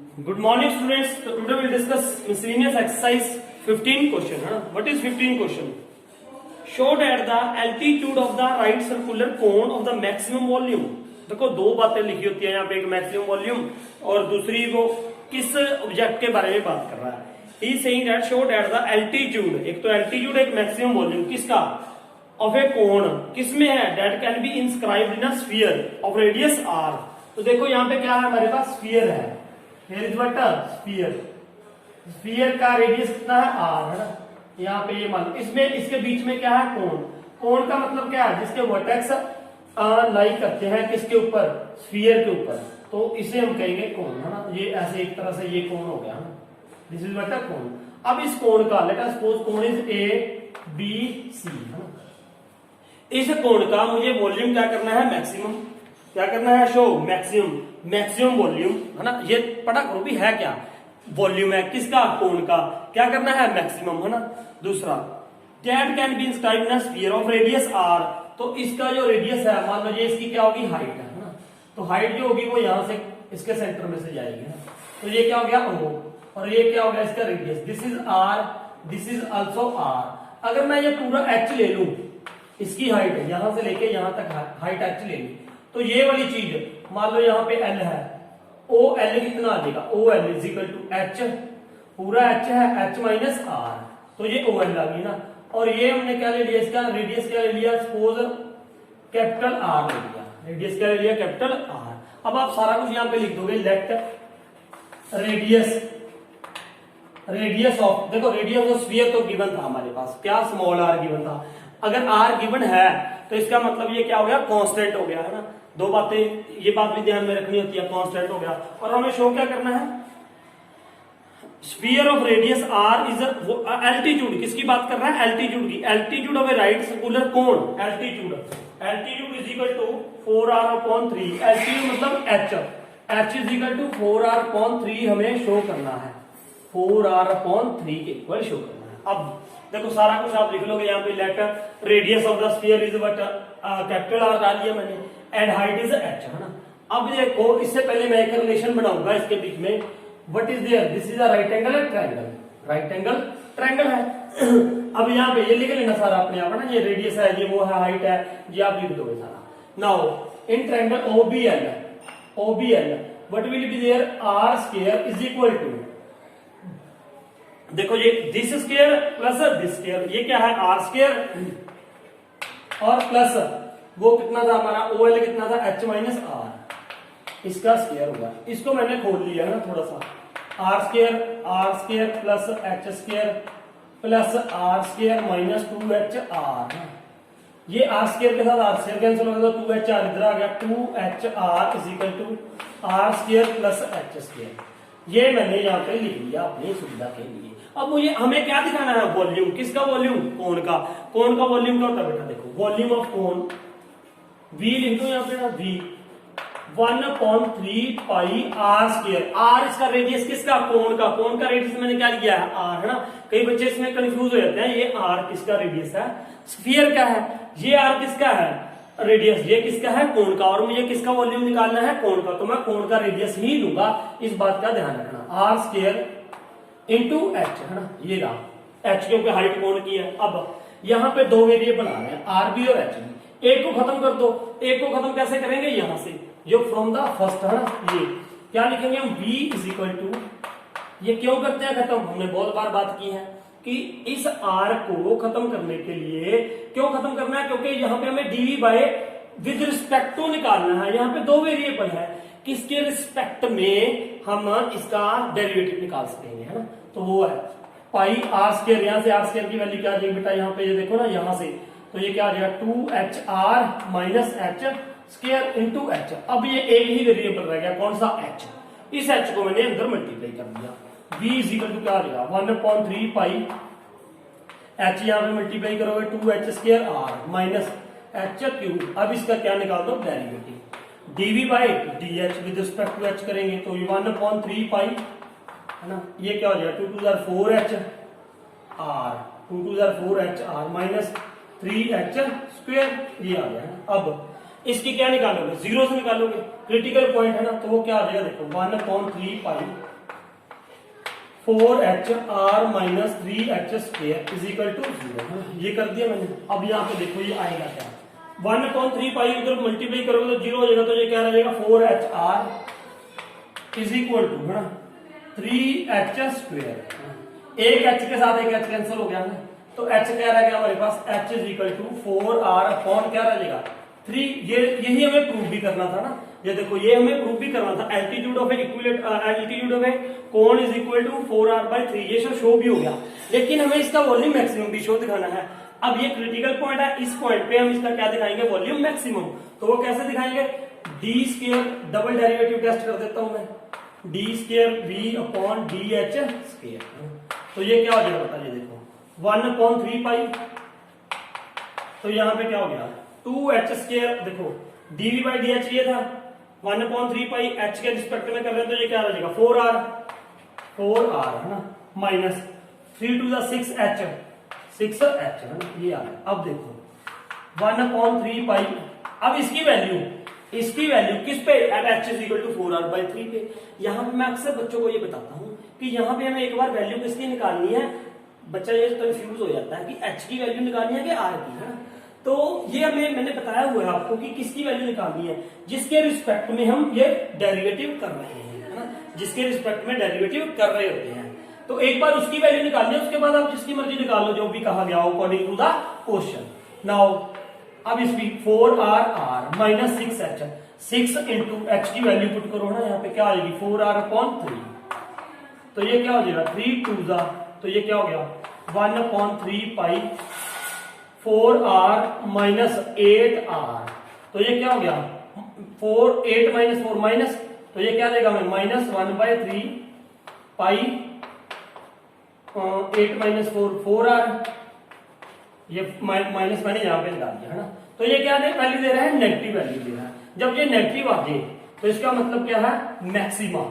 Good morning, students. So today we'll discuss miscellaneous exercise 15 question. What is 15 question? Show that the altitude of the right circular cone of the maximum volume. देखो दो बातें लिखी होती है यहाँ पे, एक मैक्सिमम वॉल्यूम और दूसरी वो किस ऑब्जेक्ट के बारे में बात कर रहा है. He saying that show that the altitude, एक तो एल्टीट्यूड एक मैक्सिमम वॉल्यूम किसका, ऑफ ए कोन, किसमें है, that can be inscribed in a sphere of radius R. तो देखो यहाँ पे क्या है, हमारे पास स्फीयर है. Here is what a sphere. Sphere का रेडियस कितना है, आर, है ना. यहाँ पे ये मान, इसमें इसके बीच में क्या है, कोन. कोन का मतलब क्या है, जिसके वर्टेक्स लाई करते हैं किसके ऊपर, स्फीयर के ऊपर, तो इसे हम कहेंगे कोन, है ना. ये ऐसे एक तरह से ये कोन हो गया, this is what a cone. अब इस कोन का let us suppose cone is A B C, है ना. इस कोन का मुझे वॉल्यूम क्या करना है, मैक्सिमम. क्या करना है, शो मैक्सिमम, मैक्सिमम वॉल्यूम, है ना. ये पता करो भी है क्या, वॉल्यूम है किसका, कोन का. क्या करना है, मैक्सिमम, है ना. दूसरा, that can be inscribed in a sphere of radius R. तो इसका जो रेडियस है, मान लो ये इसकी क्या होगी, हाइट है ना. तो हाइट जो होगी वो यहां से इसके सेंटर में से जाएगी ना. तो ये क्या हो गया, ओ, और ये क्या हो गया, इसका radius. This is R, this is also R. अगर मैं ये पूरा एच ले लू, इसकी हाइट है यहां से लेके यहां तक हाइट एच ले ली, तो ये वाली चीज मान लो यहाँ पे एल है, ओ एल कितना आ जाएगा, O L is equal to H, पूरा एच है, एच माइनस आर, तो ये ओ एल आ गई ना. और ये हमने क्या ले लिया, इसका रेडियस क्या ले लिया, सपोज कैपिटल आर ले लिया. रेडियस क्या ले लिया, कैपिटल आर. अब आप सारा कुछ यहाँ पे लिख दोगे, लेट रेडियस, रेडियस ऑफ, देखो रेडियस ऑफ स्फीयर तो गिवन था हमारे पास, क्या स्मॉल आर गिवन था. अगर आर गिवन है तो इसका मतलब ये क्या हो गया, कांस्टेंट हो गया, है ना. दो बातें, ये बात भी ध्यान में रखनी होती है, कांस्टेंट हो गया. और हमें शो क्या करना है, sphere of radius R is altitude. किसकी बात कर रहा है, एल्टीट्यूड की. Altitude of a right circular cone, altitude, altitude is equal to 4r/3. Altitude मतलब H, H is equal to 4r/3 हमें शो करना है, 4r/3 के इक्वल शो करना है. अब देखो सारा कुछ आप लिख लोगे यहाँ पे, late radius of the sphere is what, capital R डाल दिया मैंने, एंड हाइट इज एच, है ना. अब देखो इससे पहले मैं एक रिलेशन बनाऊंगा इसके बीच में. What is there, this is a right angle triangle, right angle triangle है. अब यहाँ पे ये लिख लेना सारा अपने आप, है ना. ये रेडियस है, ये वो है, हाइट है, ये आप लिख दोगे सारा. Now in triangle OBL, OBL what will be there, R square is equal to, देखो ये this square plus this square, ये क्या है, आर स्क्वायर, और प्लस वो कितना था हमारा, ओ एल कितना था, एच माइनस आर, इसका स्क्वायर हुआ. इसको मैंने खोल लिया है ना थोड़ा सा, R square plus H square plus R square minus 2h R. ये आर स्क्वायर के साथ आर स्क्वायर कैंसिल हो गया, तो 2h आर इधर आ गया, 2h R is equal to R square plus H square. ये मैंने यहाँ पे लिख लिया अपनी सुविधा के लिए. अब मुझे हमें क्या दिखाना है, वॉल्यूम. किसका वॉल्यूम, कोन का. कोन का वॉल्यूम क्या होता है बेटा, देखो वॉल्यूम ऑफ कोन, v लिख दो यहाँ पे ना, v 1/3 pi R square. R इसका रेडियस किसका, कोन का. कोन का रेडियस मैंने क्या लिया है, आर, है ना. कई बच्चे इसमें कंफ्यूज हो जाते हैं, ये आर किसका रेडियस है, स्फीयर का है. ये आर किसका है, रेडियस, ये किसका है, कोन का. और मुझे किसका वॉल्यूम निकालना है, कोन का, तो मैं कोन का रेडियस ही लूंगा. इस बात का ध्यान रखना, आर स्क्वायर इंटू एच, है ना. ये रहा एच, क्योंकि हाइट कोन की है. अब यहाँ पे दो वेरिएबल आ रहे हैं, आर बी और एच बी. एक को खत्म कर दो, एक को खत्म कैसे करेंगे, यहां से जो फ्रॉम द फर्स्ट, है ना. ये क्या लिखेंगे हम, v इज इक्वल टू, ये क्यों करते हैं खत्म, हमने बहुत बार बात की है कि इस r को खत्म करने के लिए क्यों खत्म करना है, क्योंकि यहाँ पे हमें dv by with respect to निकालना है. यहाँ पे दो वेरिएबल है, किसके रिस्पेक्ट में हम इसका डेरिवेटिव निकाल सकेंगे, है ना. तो वो है पाई आर स्क्वायर, यहाँ से आर स्क्वायर की वैल्यू क्या आ जाएगी बेटा, यहाँ पे ये देखो ना, यहाँ से तो ये क्या आ जाएगा, 2h minus H square into H. अब ये एक ही वेरिएबल रह गया, कौन सा, एच. इस एच को मैंने अंदर मल्टीप्लाई कर दिया. v इज इक्वल टू क्या आ जाएगा, 1/3 पाई एच, यहाँ पे मल्टीप्लाई करोगे 2h square R minus H cube. अब इसका क्या निकाल दो, derivative, dv by dh with respect to h करेंगे, तो ये 1/3 पाई, है ना. ये क्या हो जाएगा, 2 2 4h are, 2 2 4h are minus 3h square, ये आ गया. अब इसकी क्या निकालोगे, जीरो से निकालोगे, क्रिटिकल पॉइंट है ना, तो वो क्या आ जाएगा देखो 1/3 pi 4HR minus 3H square is equal to 0। ये कर दिया मैंने। अब यहाँ पे देखो ये आएगा क्या, 1/3 पाई उधर मल्टीप्लाई करोगे तो 0 हो जाएगा, तो ये क्या रहेगा 4HR इज इक्वल टू है ना 3H स्क्वायर। एक H के साथ एक H कैंसिल हो गया ना, तो H क्या रह गया हमारे पास, H is equal to 4R upon क्या रहेगा 3। यही हमें प्रूव भी करना था ना, ये देखो ये हमें प्रूव भी करना था, एल्टीट्यूड ऑफ एल्टीट्यूड ऑफ ए कोण इज इक्वल टू 4R/3, ये सब शो भी हो गया, लेकिन हमें इसका वॉल्यूम मैक्सिमम भी शो दिखाना है। अब ये क्रिटिकल पॉइंट है, इस पॉइंट पे हम इसका क्या दिखाएंगे, वॉल्यूम मैक्सिमम। तो वो कैसे दिखाएंगे, D square, double derivative test कर देता हूं मैं, D square v upon D H square. तो ये क्या हो जाएगा बताइए, देखो 1/3 पाई, तो यहां पे क्या हो गया 2H स्क्वायर, देखो dv/dh ये था 1/3 पाई, h के रिस्पेक्ट में कर रहे हैं तो ये क्या रहेगा 4R है ना, माइनस 3 to 6H 6H है ना, ये आ रहा। अब देखो 1/3 पाई, अब इसकी वैल्यू किस पे, h is equal to 4R/3 पे। यहां पे मैं अक्सर बच्चों को ये बताता हूं कि यहां पे हमें एक बार वैल्यू किसकी निकालनी है, बच्चा ये कंफ्यूज हो जाता है कि h की वैल्यू निकालनी है कि r की, है ना। तो ये मैंने बताया हुआ है आपको कि किसकी वैल्यू निकालनी है, जिसके रिस्पेक्ट में हम ये डेरिवेटिव कर रहे हैं, है ना, जिसके रिस्पेक्ट में डेरिवेटिव कर रहे होते हैं। तो एक बार उसकी वैल्यू निकालनी है, उसके बाद आप जिसकी मर्जी निकाल लो, जो भी कहा गया हो according to the question. Now अब इसकी 4R minus 6H, 6 into H की वैल्यू पुट करो ना, यहाँ पे क्या आ जाएगी 4R/3, तो ये क्या हो जाएगा 3 2 जा, तो ये क्या हो गया 1/3 पाई 4R माइनस 8R, तो ये क्या हो गया 8 माइनस 4 माइनस, तो ये क्या देगा हमें -1/3 पाई 8 माइनस 4R, ये माइनस मैंने यहां पे निकाल दिया है ना। तो ये क्या वैल्यू दे रहा है, नेगेटिव वैल्यू दे रहा है। जब ये नेगेटिव आ जाए तो इसका मतलब क्या है, मैक्सिमा,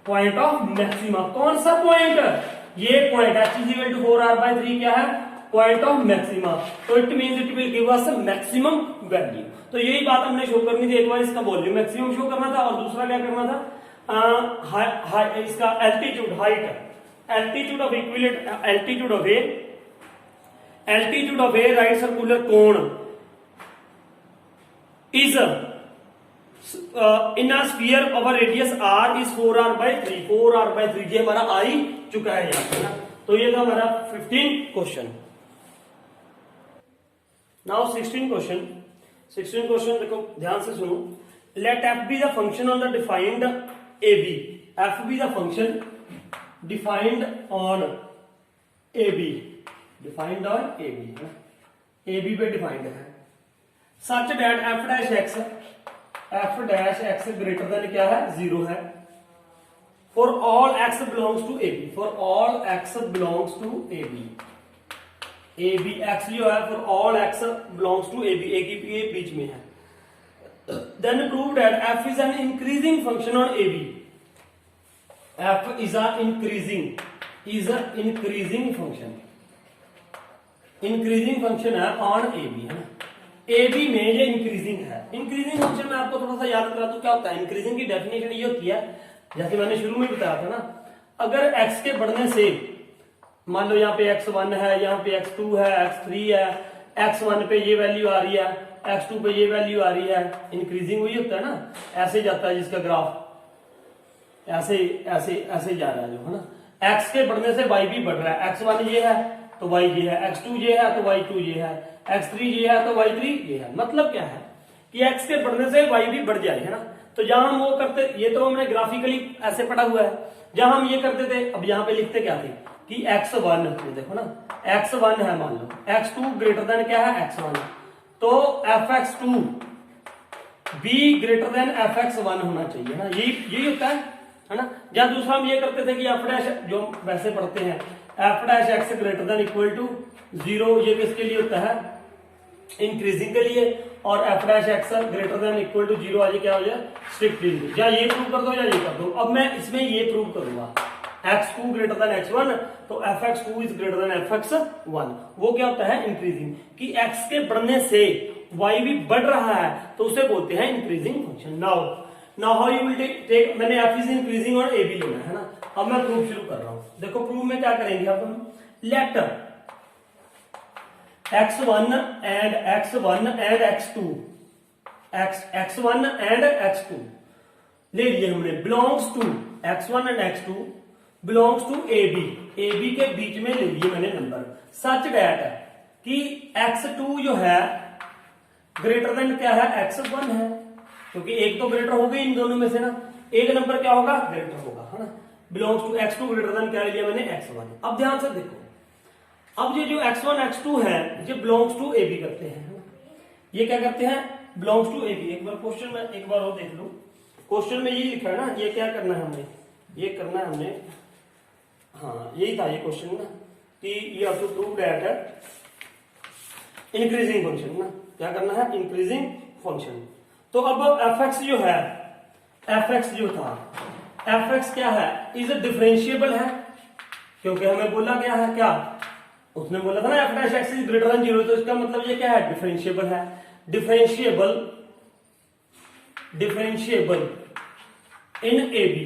पॉइंट ऑफ मैक्सिमा। कौन सा पॉइंट, ये point h is equal to 4R/3 क्या है, पॉइंट ऑफ मैक्सिमा। तो it means it will give us maximum value. तो यही बात हमने शो करनी थी, एक बार इसका वॉल्यूम मैक्सिमम शो करना था और दूसरा क्या करना था, इसका altitude, height, altitude of a right circular cone is in a sphere of a radius r is 4R/3, 4R/3 ये हमारा आ ही चुका है यहाँ पे ना। तो ये था हमारा 15 क्वेश्चन। नाउ 16 क्वेश्चन देखो ध्यान से सुनो। Let f be the function on the defined A B, f be the function defined on A B, defined on A B, A B पे डिफाइंड है, such that f dash x greater than क्या है 0 है, for all x belongs to A B, for all x belongs to A B, A B x जो है for all x belongs to A B, A की ये बीच में है। Then prove that f is an increasing function on A B, f is a increasing function, increasing function है on A B, है ना। ए बी में ये इंक्रीजिंग है। इंक्रीजिंग फंक्शन में आपको थोड़ा सा याद करा तो क्या होता है, इंक्रीजिंग की डेफिनेशन ये होती है, जैसे मैंने शुरू में बताया था ना, अगर x के बढ़ने से, मान लो यहाँ पे x1 है, यहाँ पे x2 है, x3 है, x1 पे ये वैल्यू आ रही है, x2 पे ये वैल्यू आ रही है, इंक्रीजिंग हुई होता है ना, ऐसे जाता है जिसका ग्राफ, ऐसे ऐसे ऐसे जा रहा है जो, है ना। x के बढ़ने से y भी बढ़ रहा है, x1 ये है तो y ये है, x2 ये है तो y2 ये है, x3 ये है तो y3 ये है। मतलब क्या है कि x के बढ़ने से y भी बढ़ जाए, है ना। तो जहां हम वो करते, ये तो हमने ग्राफिकली ऐसे पढ़ा हुआ है, जहां हम ये करते थे, अब यहाँ पे लिखते क्या थे कि x1, देखो ना x1 है, मान लो x2 ग्रेटर देन क्या है x1, तो fx2 b greater than fx1 होना चाहिए ना, यही होता है ना। या दूसरा हम ये करते थे कि f डैश, जो वैसे पढ़ते हैं f dash x greater than equal to 0, ये किसके लिए होता है, इंक्रीजिंग के लिए, और f dash x greater than equal to 0 आज क्या हो जाए स्ट्रिक्टली, या ये प्रूव कर दो या ये कर दो। अब मैं इसमें ये प्रूव करूंगा x2 ग्रेटर देन x1, तो fx2 is greater than fx1, वो क्या होता है इंक्रीजिंग, कि x के बढ़ने से y भी बढ़ रहा है तो उसे बोलते हैं increasing function. Now how you will take, मैंने f इज इंक्रीजिंग और a भी लेना है ना। अब मैं प्रूफ शुरू कर रहा हूं। देखो प्रूफ में क्या करेंगे अब हम, late x1 and x1 and x2 x1 and x2 ले लिए हमने, belongs to x1 and x2 belongs to AB के बीच में ले लिए मैंने नंबर, सच दैट कि x2 जो है ग्रेटर देन क्या है, x1 है, क्योंकि एक तो ग्रेटर होगा इन दोनों में से ना, एक नंबर क्या होगा, ग्रेटर होगा, है ना। Belongs to x2 greater than क्या लिया मैंने, x1। अब ध्यान से देखो, अब ये जो x1 x2 है ये बिलोंग्स टू AB करते हैं, है ना? ये क्या करते हैं, बिलोंग्स टू AB। एक बार क्वेश्चन में एक बार और देख लो, क्वेश्चन में ये लिखा है ना, ये क्या करना है हमने, ये करना है हमने, हाँ यही था ये क्वेश्चन ना, कि you have to prove that increasing function ना, क्या करना है, इंक्रीजिंग फंक्शन। तो अब fx जो है, fx जो था, fx क्या है, इज डिफरेंशिएबल है, क्योंकि हमें बोला गया है क्या, उसने बोला था ना f dash x is greater than 0, तो इसका मतलब ये क्या है, डिफरेंशिएबल है। डिफरेंशिएबल इन AB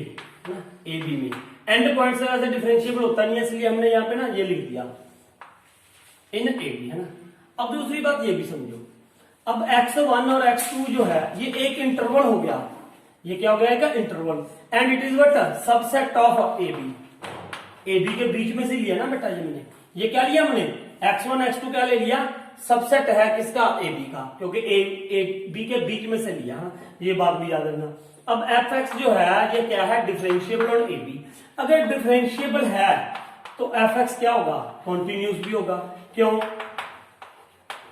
ना, AB में एंड पॉइंट से वैसे डिफरेंशिएबल होता नहीं है, इसलिए हमने यहाँ पे ना ये लिख दिया इन AB, है ना। अब दूसरी बात ये भी समझो, अब x1 और x2 जो है ये एक इंटरवल हो गया, ये क्या हो गया, एक interval, and it is what, subset of AB के बीच में से लिया ना बेटा, ये क्या लिया हमने, x1 x2 क्या ले लिया, सबसेट है किसका, AB का, क्योंकि AB के बीच में से लिया, ये बात भी याद रखना। अब fx जो है ये क्या है, डिफरेंशिएबल और AB। अगर डिफरेंशिएबल है तो fx क्या होगा, कॉन्टिन्यूस भी होगा। क्यों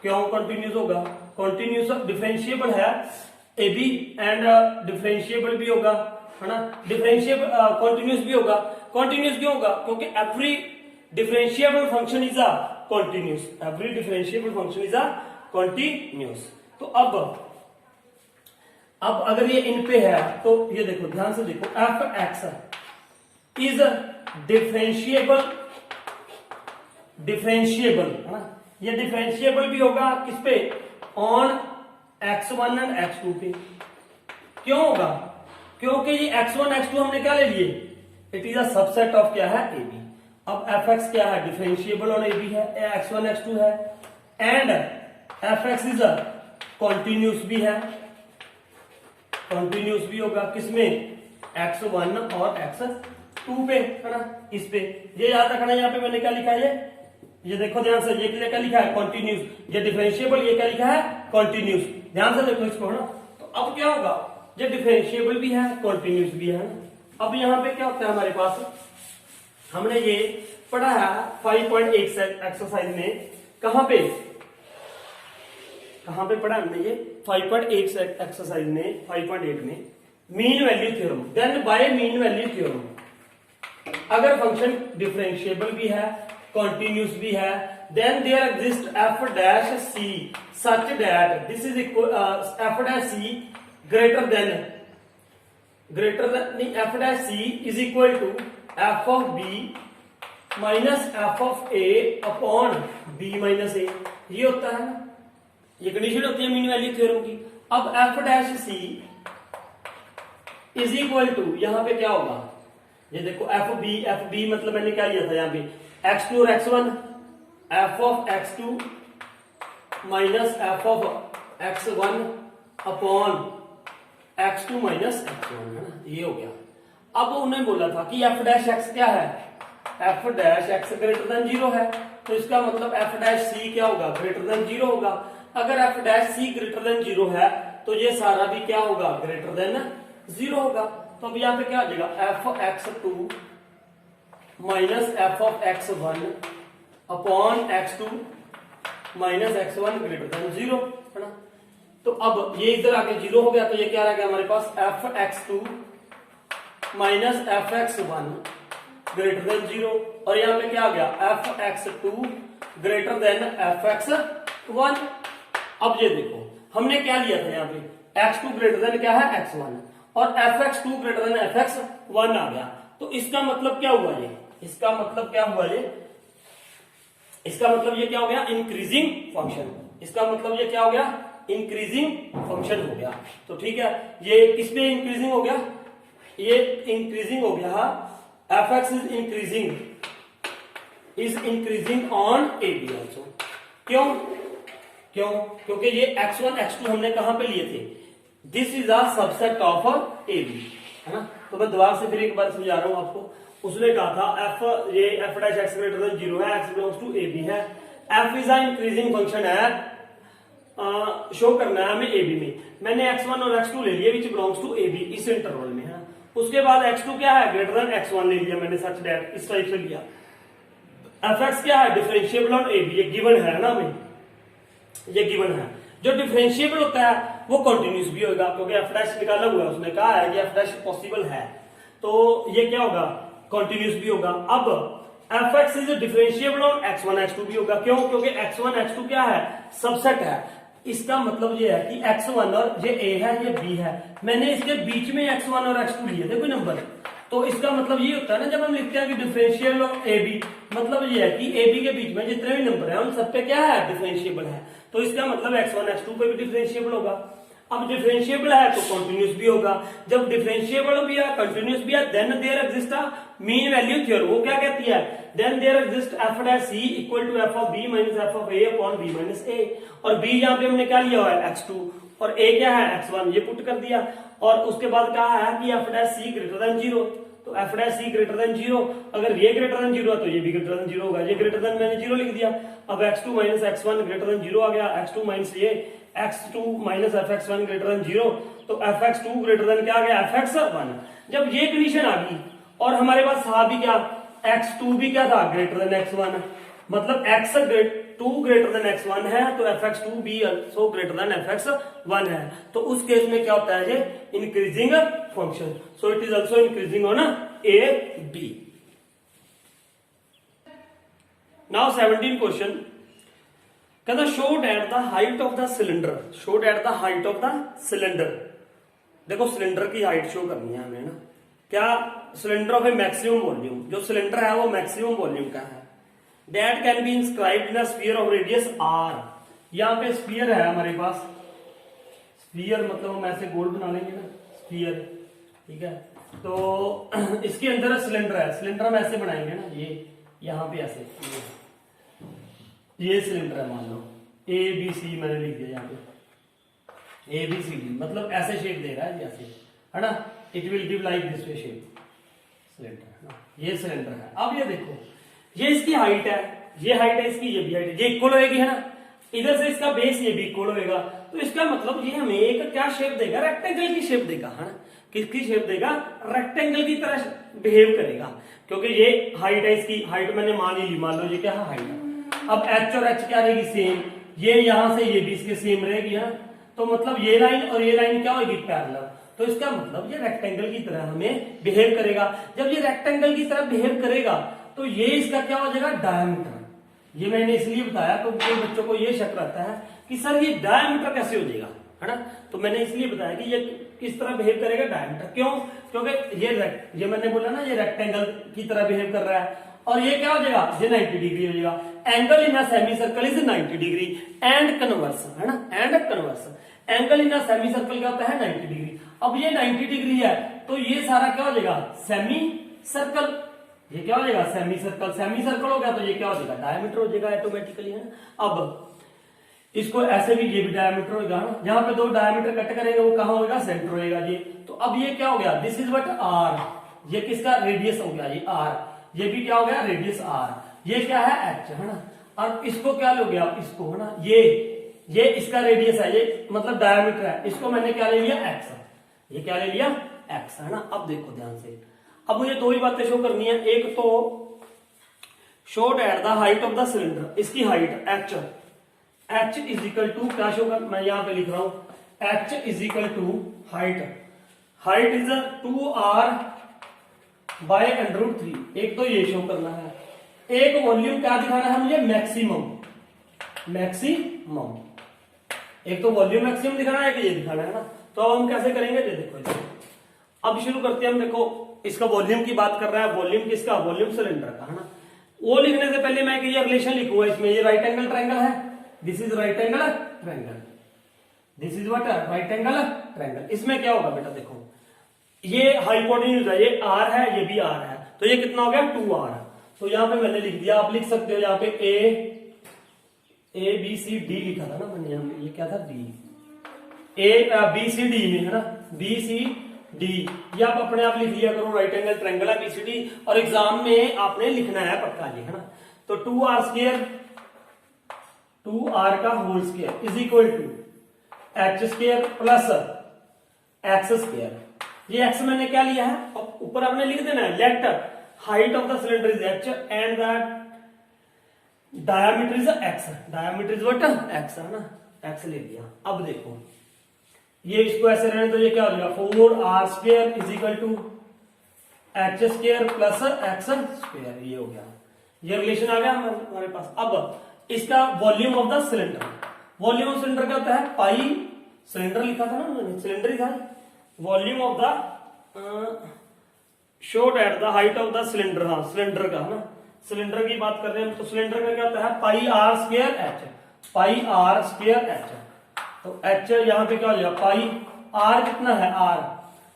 कॉन्टिन्यूस होगा, कॉन्टिन्यूस डिफरेंशिएबल है AB एंड डिफरेंशिएबल भी होगा, है ना, डिफरेंशिएबल कॉन्टिन्यूस भी होगा। कॉन्टिन्यूस क्यों होगा, क्योंकि every differentiable function is a continuous, every differentiable function is a continuous. तो अब अगर ये इन पे है तो ये देखो, ध्यान से देखो, fx इज डिफरेंशिएबल है ना, ये डिफरेंशिएबल भी होगा किस पे, ऑन x1 एंड x2 पे। क्यों होगा, क्योंकि ये x1 x2 हमने क्या ले लिए, it is a subset of क्या है, AB। अब fx क्या है, डिफरेंशिएबल ऑन AB है, x1 x2 है, and fx is a continuous भी है, कॉन्टिन्यूस भी होगा किसमें, x1 और x2 पे, है ना, इस पे। ये याद रखना, यहाँ पे मैंने क्या लिखा है, ये देखो ध्यान से, ये क्या लिखा है, कॉन्टिन्यूस, ये डिफरेंशिएबल, ये क्या लिखा है, कॉन्टिन्यूस। ध्यान से देखो इसको, है ना। तो अब क्या होगा, ये डिफरेंशिएबल भी है, कॉन्टिन्यूस भी है ना। अब यहाँ पे क्या होता है हमारे पास, हमने ये पढ़ा है 5.8 एक्सरसाइज में, कहां पे पढ़ा हमने ये 5.8 एक्सरसाइज में, 5.8 में mean value theorem. Then by mean value theorem, अगर फंक्शन डिफरेंशिएबल भी है, कॉन्टिन्यूस भी है, then there exist f dash c such that this is equal f dash c greater than नहीं, f dash c is equal to f of b minus f of a upon b minus a। ये होता है ना, ये condition होती है mean value theorem की। अब f dash c is equal to, यहां पे क्या होगा, ये देखो f b मतलब मैंने क्या लिया था यहाँ पे, x2 और x1, f of x2 minus f of x1 upon x2 minus x1, है ना, ये हो गया। अब उन्होंने बोला था कि f डैश x क्या है, f dash x greater than 0 है, तो इसका मतलब f डैश c क्या होगा, ग्रेटर देन 0 होगा। अगर f dash c greater than 0 है तो ये सारा भी क्या होगा, ग्रेटर देन 0 होगा। तो अब यहाँ पे क्या आ जाएगा, f x2 minus f of x1 upon x2 minus x1 greater than 0, है ना। तो अब ये इधर आके 0 हो गया, तो ये क्या रह गया हमारे पास, f x2 minus f x1 greater than 0, और यहाँ पे क्या आ गया, f x2 greater than f x1। अब ये देखो हमने क्या लिया था यहाँ पे, x2 ग्रेटर देन क्या है, x1, और f x2 greater than f x1 आ गया। तो इसका मतलब क्या हुआ, इसका मतलब क्या हुआ, इसका मतलब ये क्या हो गया, इंक्रीजिंग फंक्शन। इसका मतलब ये क्या हो गया, इंक्रीजिंग फंक्शन हो गया। तो ठीक है, ये किस पे इंक्रीजिंग हो गया, ये इंक्रीजिंग हो गया, F X is increasing on A B also. क्यों क्यों, क्योंकि ये x1 x2 हमने कहां पे लिए थे, this is a subset of A B, है ना। तो मैं दोबारा से फिर एक बार समझा रहा हूं आपको। उसने कहा था f ये f dash x greater than 0 है, x belongs to A B है, f is a increasing function है, शो करना है हमें ए बी में। मैंने x1 और x2 ले लिया which belongs to A B इस इंटरवल में, है। उसके बाद x2 क्या है, ग्रेटर देन x1 ले लिया मैंने, सच दैट इस टाइप से लिया। f(x) क्या है, डिफरेंशिएबल ऑन ए बी, ये गिवन है ना हमें, ये गिवन है। जो डिफरेंशिएबल होता है वो कंटिन्यूस भी होगा, क्योंकि f' निकाला हुआ है, उसने कहा है कि f' पॉसिबल है, तो ये क्या होगा, कंटिन्यूस भी होगा। अब f(x) is differentiable on x1 x2 भी होगा। क्यों, क्योंकि x1 x2 क्या है, सबसेट है। इसका मतलब ये है कि x1 और ये a है, ये b है, मैंने इसके बीच में x1 और x2 लिए थे कोई नंबर, तो इसका मतलब ये होता है ना, जब हम लिखते हैं कि डिफरेंशियल ऑफ ए बी, मतलब ये है कि ए बी के बीच में जितने भी नंबर हैं उन सब पे क्या है, डिफरेंशिएबल है। तो इसका मतलब x1 x2 पे भी डिफरेंशिएबल होगा। अब डिफरेंशिएबल है तो कंटिन्यूस भी होगा। जब डिफरेंशिएबल भी है, कंटिन्यूस भी है, then there exist a mean value theorem. वो क्या कहती है, then there exist f dash c equal to f of b minus f of a upon b minus a। और b यहां पे हमने क्या लिया हुआ है, x2, और a क्या है, x1, ये पुट कर दिया। और उसके बाद कहा है कि f dash c greater than 0, तो f dash c greater than 0, अगर ये ग्रेटर देन 0 है तो ये भी ग्रेटर देन 0 होगा। ये ग्रेटर देन मैंने 0 लिख दिया। अब x2 minus x1 greater than 0 आ गया, x2 माइनस ये x2 minus fx1 greater than 0, तो fx2 ग्रेटर देन क्या आ गया, fx1। जब ये कंडीशन आ गई और हमारे पास था भी क्या, x2 भी क्या था, ग्रेटर देन x1, मतलब x2 ग्रेटर देन x1 है, तो fx2 भी also ग्रेटर देन fx1 है। तो उस केस में क्या होता है, ये increasing function, so it is also increasing on A B. Now 17 question, कहता show eight the height of the cylinder, show eight the height of the cylinder. देखो सिलेंडर की हाइट शो करनी है हमें ना, क्या, cylinder of a maximum volume, जो cylinder है वो मैक्सिमम वॉल्यूम का है, that can be inscribed in a sphere of radius r। यहां पे स्फीयर है हमारे पास, स्फीयर मतलब हम ऐसे गोल बना लेंगे ना, स्फीयर, ठीक है। तो इसके अंदर सिलेंडर है, सिलेंडर हम ऐसे बनाएंगे ना, ये यहां पे ऐसे, ये सिलेंडर है, मान लो ए बी सी मैंने लिख दिया यहाँ पे, ए बी सी डी, मतलब ऐसे शेप दे रहा है जैसे, है ना, it will give like this way shape, cylinder है ना, ये सिलेंडर है। अब ये देखो, ये इसकी हाइट है, ये हाइट है इसकी, ये भी हाइट है, ये इक्वल होएगी, है ना, इधर से इसका बेस ये भी इक्वल होएगा, तो इसका मतलब ये हमें एक क्या शेप देगा, रेक्टेंगल की शेप देगा, है ना, किसकी शेप देगा, रेक्टेंगल की तरह बिहेव करेगा, क्योंकि ये हाइट है, इसकी हाइट मैंने मान ही ली, मान लो ये क्या है, हाइट है। अब h और h क्या रहेगी, सेम, ये यहां से ये भी इसके सेम रहेगी, है, तो मतलब ये लाइन और ये लाइन क्या होगी, पैरेलल, तो इसका मतलब ये रेक्टेंगल की तरह हमें बिहेव करेगा। जब ये रेक्टेंगल की तरह बिहेव करेगा तो ये इसका क्या हो जाएगा, डायमीटर। ये मैंने इसलिए बताया तो बच्चों को ये शक रहता है कि सर ये डायमीटर कैसे हो जाएगा, है ना, तो मैंने इसलिए बताया कि ये किस तरह बिहेव करेगा, डायमीटर। क्यों, क्योंकि ये मैंने बोला ना, ये रेक्टेंगल की तरह बिहेव कर रहा है, और ये क्या हो जाएगा, ये 90 डिग्री हो जाएगा। Angle in a semi circle is 90 degree and converse, है ना, and converse. Angle in a semi circle क्या होता है, 90 डिग्री। अब ये 90 डिग्री है तो ये सारा क्या हो जाएगा, सेमी सर्कल, ये क्या हो जाएगा, सेमी सर्कल। सेमी सर्कल हो गया तो ये क्या हो जाएगा, डायमीटर हो जाएगा ऑटोमेटिकली, है ना। अब इसको ऐसे भी, ये भी डायमीटर होगा ना, जहां पे दो डायमीटर कट करेंगे वो कहां होगा, सेंटर होगा ये। तो अब ये क्या हो गया, दिस इज व्हाट आर, ये किसका रेडियस हो गया, ये आर, ये भी क्या हो गया, रेडियस आर, ये क्या है एच, है ना। और इसको क्या हो गया, इसको, है ना, ये इसका रेडियस है, ये मतलब डायमीटर है, इसको मैंने क्या ले लिया, एक्स, ये क्या ले लिया, एक्स, है ना। अब देखो ध्यान से, अब मुझे दो ही बातें शो करनी है, एक तो show eight the height of the cylinder, इसकी height h is equal to क्या शो कर, मैं यहां पे लिख रहा हूं h is equal to height is 2r by √3। एक तो ये शो करना है, एक वॉल्यूम क्या दिखाना है मुझे, मैक्सिमम, एक तो वॉल्यूम मैक्सिमम दिखाना है, एक ये दिखाना है ना। तो अब हम कैसे करेंगे, देखो अब शुरू करते हैं हम। देखो इसका वॉल्यूम की बात कर रहा है, वॉल्यूम किसका, वॉल्यूम सिलेंडर का, है ना। वो लिखने से पहले मैं ये रिलेशन लिखूंगा, इसमें ये राइट एंगल ट्रायंगल है, this is right angle triangle, this is what right angle triangle. इसमें क्या होगा बेटा, देखो ये हाइपोटेन्यूज है, ये आर है, ये भी आर है, तो ये कितना हो गया 2r। तो यहां पे मैंने लिख दिया, आप लिख सकते हो यहाँ पे ए बी सी डी लिखा था ना मैंने, यहाँ पे ये क्या था D, A B C D में है ना, बी सी डी, ये आप अपने आप लिख लिया करो, राइट एंगल ट्रायंगल है बीसीडी, और एग्जाम में आपने लिखना है पक्का ये, है ना। तो 2r स्क्वायर, 2r का whole square is equal to H square plus X square. ये एक्स मैंने क्या लिया है, ऊपर आपने लिख देना है, let height of the cylinder is H and the diameter is X, diameter is what X, है ना, एक्स ले लिया। अब देखो ये इसको ऐसे रहने तो ये क्या हो जाएगा 4r square is equal to H square plus X square, ये हो गया, ये रिलेशन आ गया हमारे पास। अब इसका volume of the cylinder, volume of cylinder क्या होता है, पाई, सिलेंडर लिखा था ना मैंने, सिलेंडर ही था, volume of the showed eight the height of the cylinder, हाँ सिलेंडर का, है ना, सिलेंडर की बात कर रहे हैं, तो सिलेंडर का क्या होता है pi R square H, pi R square H. तो एच यहां पे क्या हो जाएगा पाई आर, कितना है आर,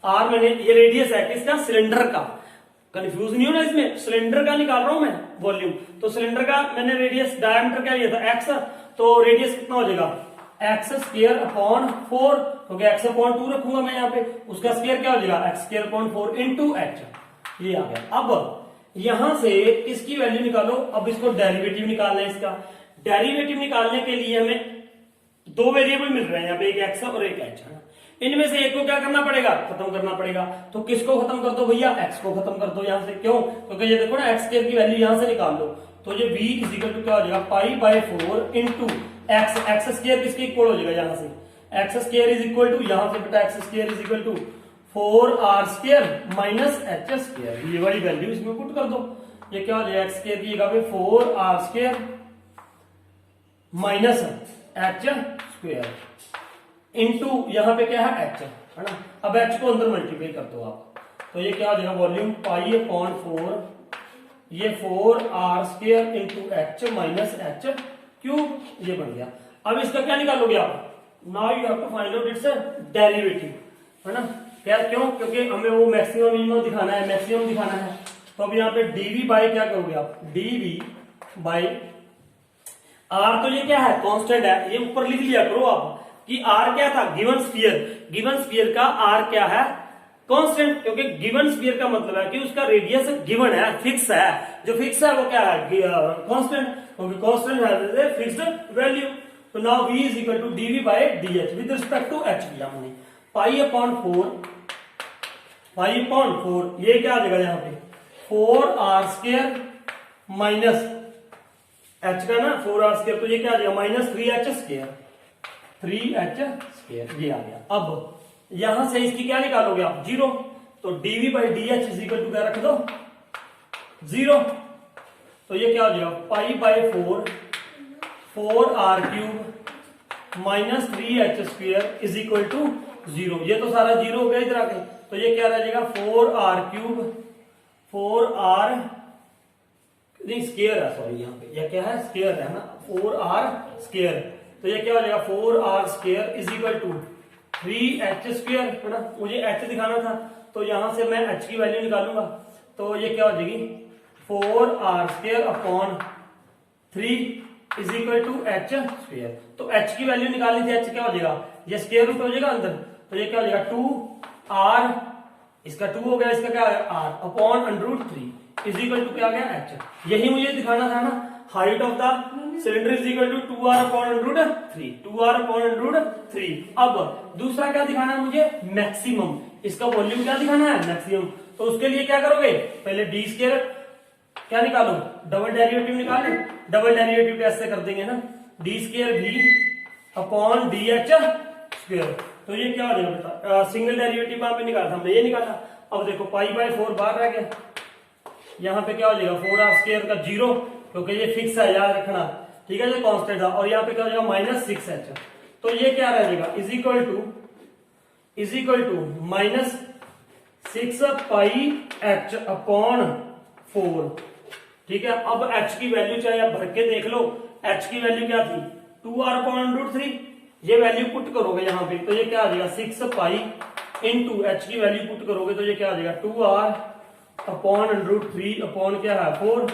आर मैंने ये रेडियस है किसका, सिलेंडर का, कंफ्यूज नहीं होना इसमें, सिलेंडर का निकाल रहा हूं मैं वॉल्यूम, तो सिलेंडर का मैंने रेडियस डायमीटर क्या लिया था एक्स, तो रेडियस कितना हो जाएगा एक्स स्क्वायर अपॉन 4, क्योंकि एक्स अपॉन 2 रखूंगा मैं यहाँ पे, उसका स्क्वायर क्या हो जाएगा x square upon 4 into H, ये आ गया। अब यहां से इसकी वैल्यू निकालो, अब इसको डेरिवेटिव निकालना है इसका, डेरिवेटिव निकालने के लिए हमें दो वेरिएबल मिल रहे हैं यहाँ पे, एक एक्स और एक एच है, इनमें से एक को क्या करना पड़ेगा, खत्म करना पड़ेगा। तो किसको खत्म कर दो भैया, एक्स को खत्म कर दो यहां से, क्यों, क्योंकि ये देखो ना एक्स स्क्वायर की वैल्यू यहां से निकाल लो, तो ये v इज इक्वल टू क्या हो जाएगा pi by 4 into X, X square किसके इक्वल हो जाएगा यहां से, X square is equal to, यहां से बेटा X square is equal to 4r square minus H square, ये वाली वैल्यू इसमें पुट कर दो, ये क्या हो जाएगा एक्स स्क्वायर की जगह पे 4r square minus H square into यहां पे क्या है एच, है ना। अब एच को अंदर मल्टीप्लाई कर दो आप, तो ये क्या हो जाएगा वॉल्यूम पाई अपॉन 4, ये 4r square into H minus H cube, ये बन गया। अब इसका क्या निकालोगे आप, now you have to find out its derivative, है ना, क्या क्यों, क्योंकि हमें वो मैक्सिमम मिनिमम दिखाना है, मैक्सिमम दिखाना है, तो अब यहाँ पे डीवी बाय क्या करोगे आप, डीवी बाय आर, तो ये क्या है कांस्टेंट है, ये ऊपर लिख लिया करो आप कि आर क्या था गिवन स्फीयर, गिवन स्फीयर का आर क्या है कांस्टेंट, क्योंकि गिवन स्फीयर का मतलब है कि उसका रेडियस गिवन है, फिक्स है, जो फिक्स है वो क्या है कांस्टेंट, क्योंकि कांस्टेंट है फिक्स्ड वैल्यू। तो now v is equal to dv by dh with respect to h लिया हमने, पाई अपॉन 4, पाई अपॉन 4, ये क्या आ जाएगा यहाँ पे 4r स्क्वायर माइनस h का ना 4r स्क्वायर, तो ये क्या आ जाएगा minus 3h square, 3h square, ये आ गया। अब यहां से इसकी क्या निकालोगे आप, जीरो, तो dv by dh is equal to क्या रख दो 0, तो ये क्या हो जाएगा pi by 4r cube minus 3h square is equal to 0, ये तो सारा जीरो हो गया इधर आके, तो ये क्या रह जाएगा 4r क्यूब, 4r नहीं स्क्वायर है, सॉरी यहाँ पे यह क्या है स्क्वायर है ना, 4r स्क्वायर, तो ये क्या हो जाएगा 4r square is equal to 3h square, है ना, मुझे h दिखाना था, तो यहां से मैं h की वैल्यू निकालूंगा, तो ये क्या हो जाएगी 4r square upon 3 is equal to h square, तो h की वैल्यू निकालनी थी, h क्या हो जाएगा ये स्क्वायर रूट हो जाएगा अंदर, तो ये क्या हो जाएगा 2r, इसका 2 हो गया, इसका क्या है r upon under 3 is equal to क्या आ गया h, यही मुझे दिखाना था ना, height of the cylinder is equal to 2r upon under 3, 2r upon under 3। अब दूसरा क्या दिखाना है मुझे मैक्सिमम, इसका वॉल्यूम क्या दिखाना है मैक्सिमम, तो उसके लिए क्या करोगे पहले डी स्क्वायर क्या निकालो, डबल डेरिवेटिव निकालो, डबल डेरिवेटिव कैसे कर देंगे ना, डी स्क्वायर भी अपॉन डी एच स्क्वायर, तो ये क्या हो जाएगा बेटा सिंगल डेरिवेटिव वहां पे निकाला था हमने, ये निकाला। अब देखो पाई बाय 4 बाहर रह गया, यहाँ पे क्या हो जाएगा 4r स्क्वायर का 0, क्योंकि ये फिक्स है याद रखना, ठीक है, ये कांस्टेंट था, और यहाँ पे क्या हो जाएगा माइनस 6h, तो ये क्या रह जाएगा is equal to minus 6 pi h upon 4, ठीक है। अब h की वैल्यू चाहे आप भर के देख लो, h की वैल्यू क्या थी 2r अपॉन अंडर 3, ये वैल्यू पुट करोगे यहाँ पे तो ये क्या आ जाएगा 6 पाई इंटू एच की वैल्यू पुट करोगे तो ये क्या आ जाएगा 2r अपॉन √3 अपॉन क्या है 4।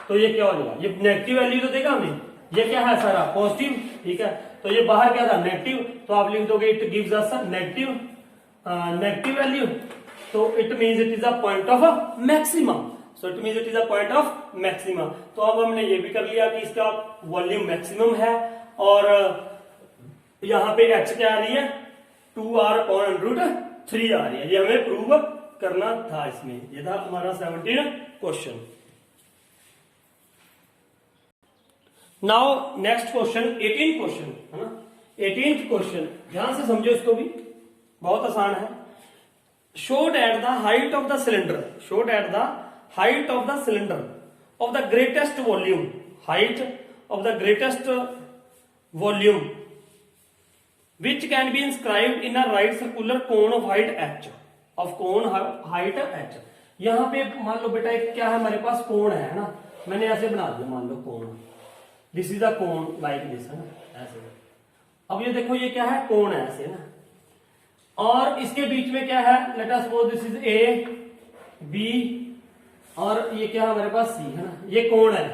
तो ये क्या हो जाएगा, ये नेगेटिव वैल्यू तो देगा हमें, ये क्या है सारा पॉजिटिव, ठीक है। तो ये बाहर क्या था नेगेटिव, तो आप लिख दोगे it gives us negative value, तो it means it is a point of maximum. So it means it is a point of maximum. तो अब हमने ये भी कर लिया कि इसका वॉल्यूम मैक्सिमम है और यहाँ पे एच क्या आ रही है 2r अपॉन √3 आ रही है। ये हमें प्रूव करना था इसमें। ये था हमारा 17 question. Now next question 18 question है ना। 18th क्वेश्चन ध्यान से समझो, इसको भी बहुत आसान है। Showed eight the height of the cylinder, show eight the height of the cylinder of the greatest volume, height of the greatest volume which can be inscribed in a right circular cone of height h, of cone height h। यहां पे मान लो बेटा एक क्या है हमारे पास कोण है ना, मैंने ऐसे बना दिया, मान लो कोण, दिस इज द कोण लाइक दिस है ना ऐसे। अब ये देखो ये क्या है कोण है ऐसे ना, और इसके बीच में क्या है, let us suppose this is A B और ये क्या है हमारे पास सी है ना, ये कोण है।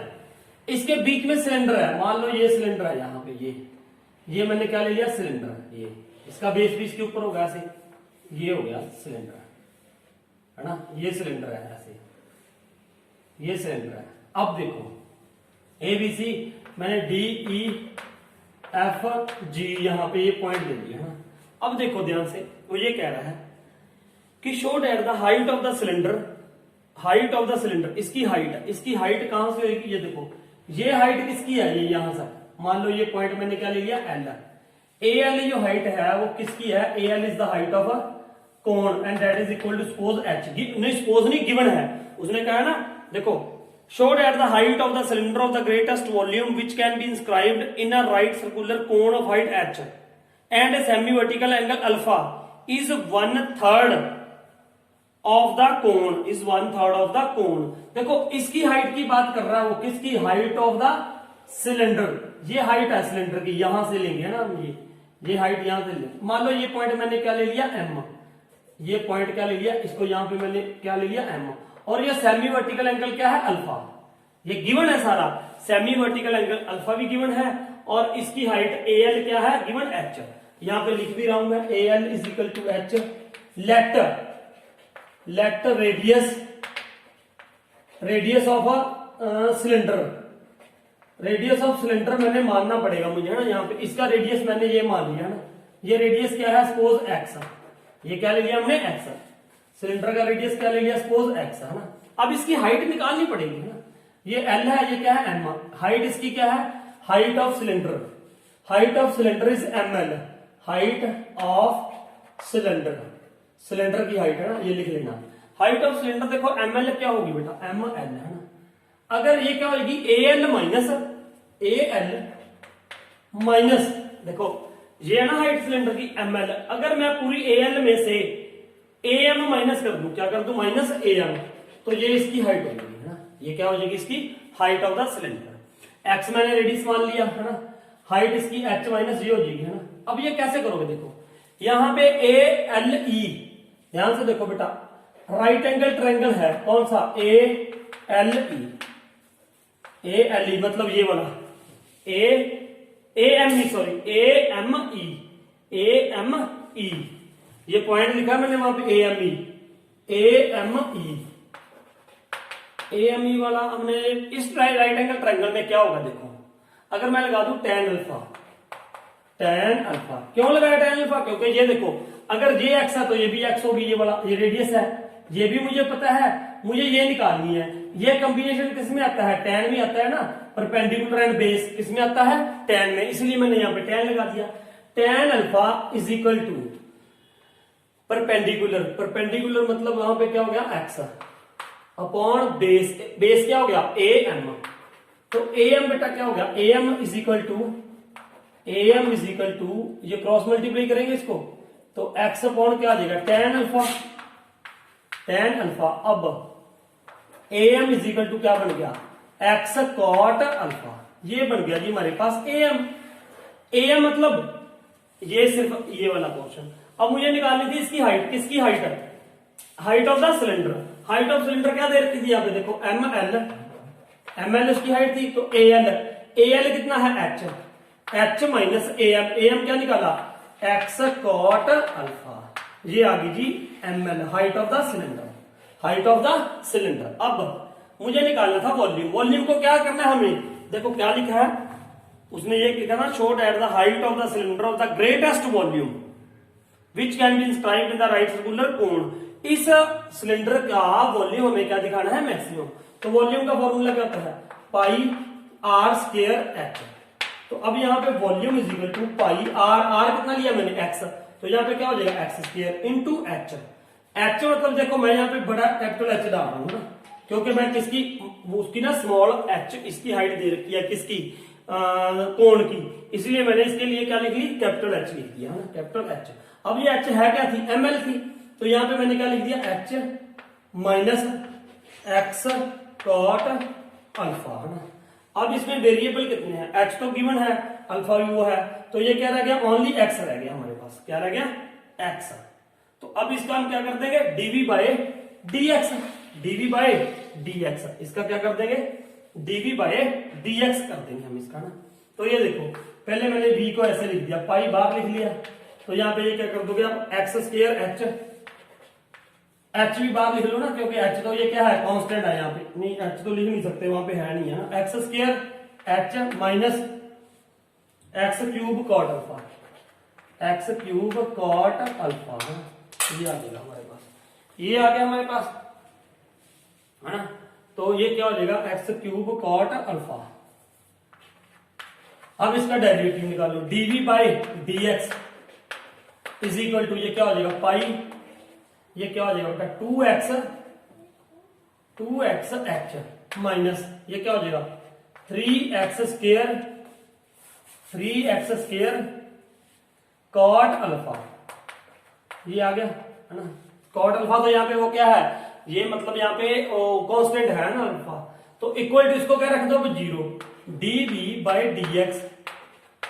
इसके बीच में सिलेंडर है, मान लो ये सिलेंडर है यहाँ पे, ये मैंने क्या ले लिया सिलेंडर, ये इसका बेस भी इसके ऊपर होगा ऐसे, ये हो गया सिलेंडर है ना, ये सिलेंडर है ऐसे, ये सिलेंडर है। अब देखो ए बी सी, मैंने डी ई एफ जी यहाँ पे ये पॉइंट दे दिया है ना। अब देखो ध्यान से, वो ये कह रहा है कि showed eight the height of the cylinder, height of the cylinder, इसकी हाइट कहां से होगी, ये देखो ये हाइट किसकी है, ये यहां से मान लो ये पॉइंट मैंने क्या ले लिया एल, ए एल जो हाइट है वो किसकी है, A L is the height of a cone and that is equal to suppose H, नहीं सपोज नहीं गिवन है, उसने कहा है ना। देखो showed eight the height of the cylinder of the greatest volume which can be inscribed in a right circular cone of height H and a semi vertical angle alpha is 1/3 of the कोण, is 1/3 of the कोण। देखो इसकी height की बात कर रहा है वो, किसकी हाइट ऑफ द सिलेंडर, ये हाइट है सिलेंडर की, यहां से लेंगे ना हम, ये हाइट यहां से लेंगे। मान लो ये पॉइंट मैंने क्या ले लिया एम, ये पॉइंट क्या ले लिया, इसको यहां पे मैंने क्या ले लिया एम, और ये सेमी वर्टिकल एंगल क्या है अल्फा, ये गिवन है सारा, सेमी वर्टिकल एंगल अल्फा भी गिवन है और इसकी हाइट ए एल क्या है गिवन एच, यहां पे लिख भी रहा हूं मैं, A L is equal to H, let radius of a cylinder, radius of cylinder मैंने मानना पड़ेगा मुझे है ना, यहाँ पे इसका रेडियस मैंने ये मान लिया ना, ये रेडियस क्या है सपोज एक्स, ये क्या ले लिया हमने एक्स, सिलेंडर का रेडियस क्या ले लिया सपोज एक्स है ना। अब इसकी हाइट निकालनी पड़ेगी ना, ये एल है, ये क्या है एम, हाइट इसकी क्या है, height of cylinder is M L, height of cylinder, cylinder की हाइट है ना, ये लिख लेना, हाइट ऑफ सिलेंडर। देखो एम एल क्या होगी बेटा, एम एल है ना, अगर ये क्या होगी ए एल माइनस, देखो ये है ना हाइट सिलेंडर की एम एल, अगर मैं पूरी ए एल में से ए एम माइनस कर दूं, क्या कर दूं माइनस ए एम, तो ये इसकी हाइट हो जाएगी ना, ये क्या हो जाएगी इसकी height of the cylinder. X मैंने रेडियस मान लिया है ना, हाइट इसकी एच माइनस ये हो जाएगी है ना। अब ये कैसे करोगे, देखो यहां पे ए एल ई, ध्यान से देखो बेटा राइट एंगल ट्रायंगल है कौन सा, ए एल ई मतलब ये वाला ए एम ई, ये पॉइंट लिखा है मैंने वहां पे ए एम ई वाला हमने इस राइट एंगल ट्रायंगल में क्या होगा, देखो अगर मैं लगा दूं टेन अल्फा, क्यों लगाया टेन अल्फा, क्योंकि ये देखो अगर ये एक्स है तो ये भी एक्स होगी, ये वाला ये रेडियस है, ये भी मुझे पता है, मुझे ये निकालनी है, ये कॉम्बिनेशन किस में आता है, टेन में आता है ना, परपेंडिकुलर एंड बेस किस में आता है टेन में, इसलिए मैंने यहाँ पे टेन लगा दिया। Tan alpha is equal to perpendicular मतलब वहां पे क्या हो गया एक्स अपॉन बेस क्या हो गया ए एम, तो ए एम बेटा क्या हो गया, A M is equal to ये क्रॉस मल्टीप्लाई करेंगे इसको, तो एक्स अपॉन क्या आ जाएगा टेन अल्फा। अब A M is equal to क्या बन गया, एक्स कॉट अल्फा, ये बन गया जी हमारे पास ए एम मतलब ये सिर्फ ये वाला पोर्शन। अब मुझे निकालनी थी इसकी हाइट, किसकी हाइट है, height of the cylinder. Height of cylinder क्या दे रखी थी यहाँ पे, देखो एम एल इसकी हाइट थी, तो ए एल कितना है एच माइनस ए एम क्या निकाला एक्स कॉट अल्फा, ये आ गई जी M L height of the cylinder, height of the cylinder. अब मुझे निकालना था वॉल्यूम, वॉल्यूम को क्या करना है हमें, देखो क्या लिखा है उसने, ये लिखा था showed eight the height of the cylinder of the greatest volume which can be inscribed in the right circular कोन। इस सिलेंडर का वॉल्यूम हमें क्या दिखाना है, मैक्सिमम। तो वॉल्यूम का फॉर्मूला क्या होता है, पाई आर स्क्वायर एच। तो अब यहाँ पे volume is equal to pi R कितना लिया मैंने एक्स, तो यहाँ पे क्या हो जाएगा x square into H. H मतलब देखो मैं यहाँ पे बड़ा कैपिटल एच डाल रहा हूँ ना, क्योंकि मैं किसकी उसकी ना स्मॉल एच इसकी हाइट दे रखी है, किसकी कोण की, इसलिए मैंने इसके लिए क्या लिख ली कैपिटल एच लिख दिया ना, कैपिटल एच। अब ये एच है क्या थी, एम एल थी, तो यहाँ पे मैंने क्या लिख दिया H minus x cot alpha है ना। अब इसमें वेरिएबल कितने हैं, एच तो गिवन है, अल्फा भी वो है, तो ये क्या रह गया ओनली एक्स रह गया हमारे पास, क्या रह गया एक्स। तो अब इसका हम क्या कर देंगे DV by DX, DV by DX, इसका क्या कर देंगे डीवी बाय डीएक्स कर देंगे हम इसका ना। तो ये देखो पहले मैंने v को ऐसे लिख दिया, पाई बाहर लिख लिया, तो यहाँ पे ये क्या कर दोगे आप एक्स स्क्वायर एच, एच भी बाहर लिख लो ना, क्योंकि एच तो ये क्या है कांस्टेंट है, यहाँ पे नहीं एच तो लिख नहीं सकते, वहां पे है नहीं है ना, x square h minus x cube cot alpha, x cube cot alpha, ये आ जाएगा हमारे पास, ये आ गया हमारे पास है ना। तो ये क्या हो जाएगा एक्स क्यूब कॉट अल्फा। अब इसका डेरिवेटिव निकालो, dv by dx is equal to ये क्या हो जाएगा पाई, ये क्या हो जाएगा बेटा टू एक्स एच माइनस ये क्या हो जाएगा 3x स्क्वायर कॉट अल्फा, ये आ गया है ना। कॉट अल्फा तो यहाँ पे वो क्या है, ये मतलब यहाँ पे कांस्टेंट है ना अल्फा, तो इक्वल टू इसको क्या रख दो zero, dv by dx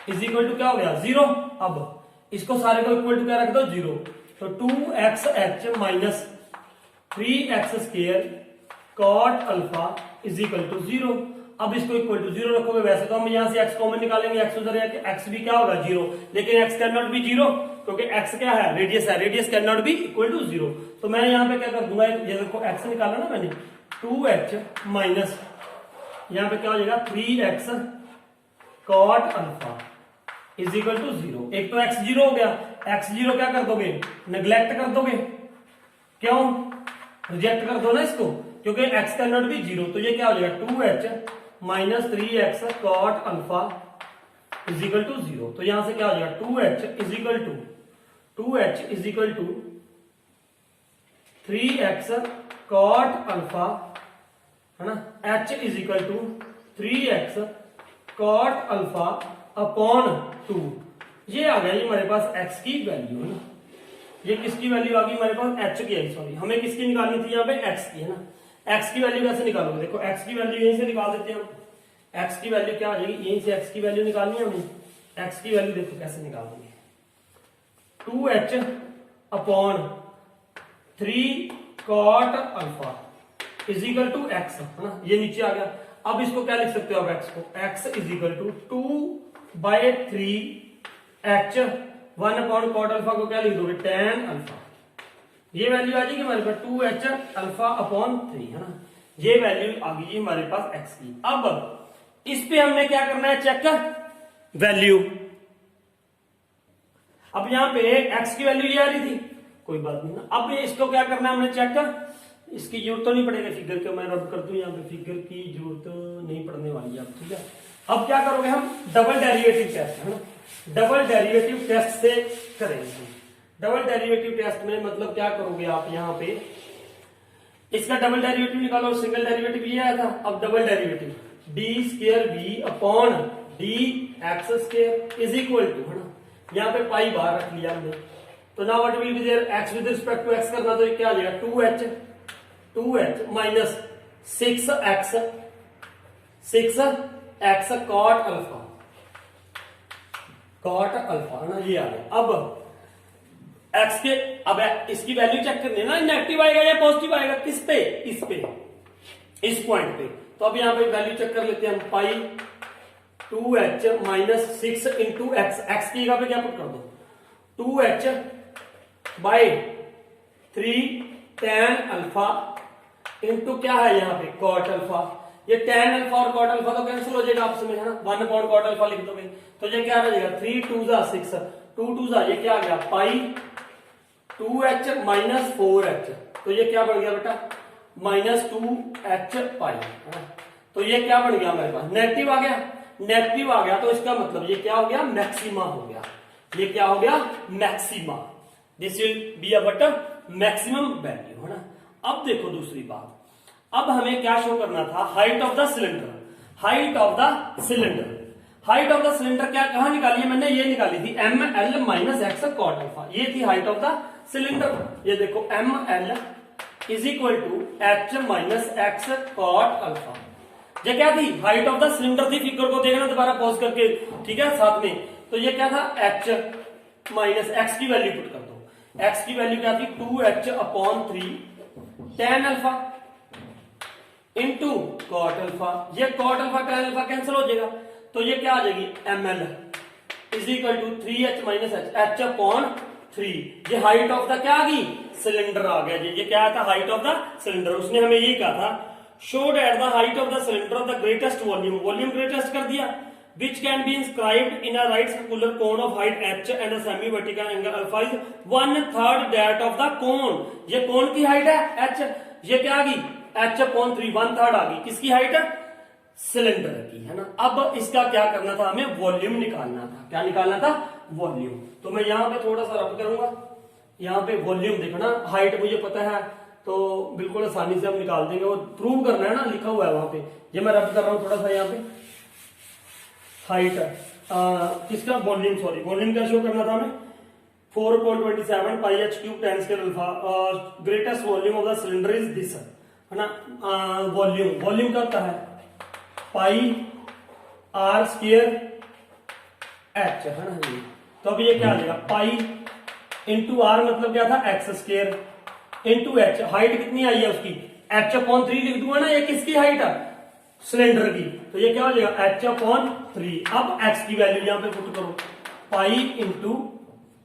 is equal to क्या हो गया जीरो। अब इसको सारे को इक्वल टू क्या रख दो जीरो, तो 2x minus 3x square cot alpha is equal to zero. अब इसको इक्वल टू जीरो रखोगे, वैसे तो हम यहां से x कॉमन निकालेंगे, x उधर है, x भी क्या होगा जीरो, लेकिन x can not be zero, क्योंकि x क्या है रेडियस है, radius can not be equal to zero. तो मैं यहाँ पे क्या कर दूंगा, ये देखो x निकाला ना मैंने, 2h माइनस यहाँ पे क्या हो जाएगा 3x cot alpha is equal to zero. एक तो x जीरो हो गया, x जीरो क्या कर दोगे नेग्लेक्ट कर दोगे, क्यों रिजेक्ट कर दो ना इसको, क्योंकि x can not be zero. तो ये क्या हो जाएगा 2h minus 3x cot alpha is equal to zero. तो यहां से क्या हो जाएगा 2h is equal to 3x cot alpha है ना, h is equal to 3x cot alpha upon 2। ये आ गया ये हमारे पास x की वैल्यू है ना, ये किसकी वैल्यू आ गई हमारे पास h की है, सॉरी हमें किसकी निकालनी थी यहाँ पे x की है ना। x की वैल्यू कैसे निकालोगे, देखो x की वैल्यू यहीं से निकाल देते हैं हम। x की वैल्यू क्या आ जाएगी, यहीं से x की वैल्यू निकालनी है हमें। x की वैल्यू देखो कैसे निकाल देंगे, 2h upon 3 cot alpha is equal to x है ना, ये नीचे आ गया। अब इसको क्या लिख सकते हो आप x को, x is equal to 2/3h 1 upon cot alpha को क्या लिख दोगे tan अल्फा, ये वैल्यू आ जाएगी हमारे पास 2h अल्फा अपॉन 3 है ना, ये वैल्यू आ गई हमारे पास x की। अब इस पे हमने क्या करना है चेक वैल्यू। अब यहाँ पे x की वैल्यू ये आ रही थी, कोई बात नहीं ना। अब इसको क्या करना है हमने चेक, इसकी जरूरत तो नहीं पड़ेगा फिगर के, मैं रब कर दूं यहाँ पे, फिगर की जरूरत नहीं पड़ने वाली है। ठीक है, अब क्या करोगे हम डबल डेरिवेटिव टेस्ट है ना, डबल डेरिवेटिव टेस्ट से करेंगे। डबल डेरिवेटिव टेस्ट में मतलब क्या करोगे आप, यहाँ पे इसका डबल डेरिवेटिव निकालो, सिंगल डेरिवेटिव ये आया था, अब double derivative d square b upon d x square is equal to है ना, यहाँ पे पाई बाहर रख लिया हमने, तो now what will be there x with respect to x करना, तो ये क्या आ जाएगा 2h minus 6x cot alpha cot alpha है ना, ये आ गया। अब एक्स के, अब इसकी वैल्यू चेक करनी है ना, नेगेटिव आएगा या पॉजिटिव आएगा, किस पे, इस पे, इस पॉइंट पे। तो अब यहाँ पे वैल्यू चेक कर लेते हैं हम, पाई 2h minus 6 into X, x की जगह पे क्या पुट कर दो, 2h by 3 tan alpha into क्या है यहाँ पे कॉट अल्फा। ये tan अल्फा और कॉट अल्फा तो कैंसिल हो जाएगा आपस में है ना, 1 अपॉन कॉट अल्फा लिख दोगे तो ये क्या रहेगा, 3 2 जा 6, 2 2 जा ये क्या आ गया पाई 2h माइनस 4h, तो ये क्या बन गया बेटा माइनस 2h पाई है ना। तो ये क्या बन गया हमारे पास, नेगेटिव आ गया, नेगेटिव आ गया तो इसका मतलब ये क्या हो गया, मैक्सिमा हो गया। ये क्या हो गया, maxima, this will be a but maximum value है ना। अब देखो दूसरी बात, अब हमें क्या शो करना था, height of the cylinder, height of the cylinder, height of the cylinder क्या कहां निकाली है मैंने, ये निकाली थी m l minus x cot alpha, ये थी हाइट ऑफ द सिलेंडर। ये देखो M l is equal to h minus x cot alpha, ये क्या थी, हाइट ऑफ द सिलेंडर थी। फिगर को देखना दोबारा पॉज करके, ठीक है साथ में। तो ये क्या था, एच माइनस एक्स की वैल्यू पुट कर दो, एक्स की वैल्यू क्या थी 2h upon 3 tan alpha into cot alpha. ये cot alpha tan alpha cancel हो जाएगा तो ये क्या आ जाएगी ml is equal to 3h minus H, H upon 3। ये हाइट ऑफ द क्या आ गई, सिलेंडर आ गया। ये क्या था, हाइट ऑफ द सिलेंडर। उसने हमें ये कहा था showed eight the height of the cylinder of the greatest volume, volume greatest कर दिया, which can be inscribed in a right circular cone of height h and a semi vertical angle alpha is 1/3 that of the cone। ये कौन की height है h, ये क्या आ गई h अपॉन 3, 1/3 आ गई किसकी हाइट है, सिलेंडर की है ना। अब इसका क्या करना था, हमें वॉल्यूम निकालना था। क्या निकालना था, वॉल्यूम। तो मैं यहाँ पे थोड़ा सा रब करूंगा, यहाँ पे वॉल्यूम देखना, हाइट मुझे पता है तो बिल्कुल आसानी से हम निकाल देंगे, वो प्रूव करना है ना, लिखा हुआ है वहां पे। ये मैं रब कर रहा हूँ थोड़ा सा यहाँ पे, हाइट किसका, वॉल्यूम, सॉरी वॉल्यूम क्या शो करना था हमें, 4.27 pi H cube tan square alpha, greatest volume of the cylinder is this है ना। वॉल्यूम, वॉल्यूम क्या होता है पाई आर स्क्वायर एच है ना। तो अब ये क्या आ जाएगा, पाई इंटू आर मतलब क्या था x square into H, height कितनी आई है उसकी एच अपॉन 3 लिख दूंगा ना, ये किसकी हाइट है, सिलेंडर की। तो ये क्या हो जाएगा एच अपॉन 3। अब एक्स की वैल्यू यहां पे पुट करो, पाई इंटू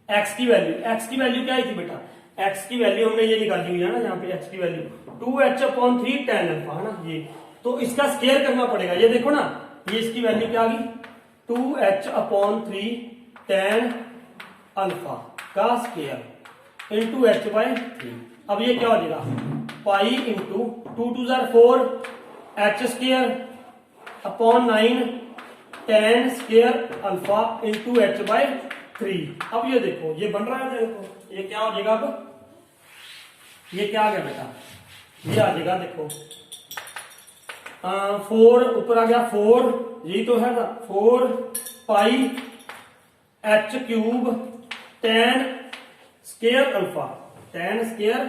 एक्स की वैल्यू, एक्स की वैल्यू क्या आई थी बेटा, एक्स की वैल्यू हमने ये निकाली हुई है ना यहाँ पे, एक्स की value 2h upon 3 tan alpha है ना। ये तो इसका स्क्वायर करना पड़ेगा, ये देखो ना, ये इसकी वैल्यू क्या आ गई 2h अपॉन 3 tan अल्फा का स्क्वायर इंटू h बाय 3। अब ये क्या हो जाएगा pi into 2 2 4 h square upon 9 tan square alpha into h by 3। अब ये देखो ये बन रहा है, देखो ये क्या हो जाएगा, अब ये क्या आ गया बेटा, ये आ जाएगा देखो 4 ऊपर आ गया 4, यही तो है ना 4 pi H cube tan square alpha, tan square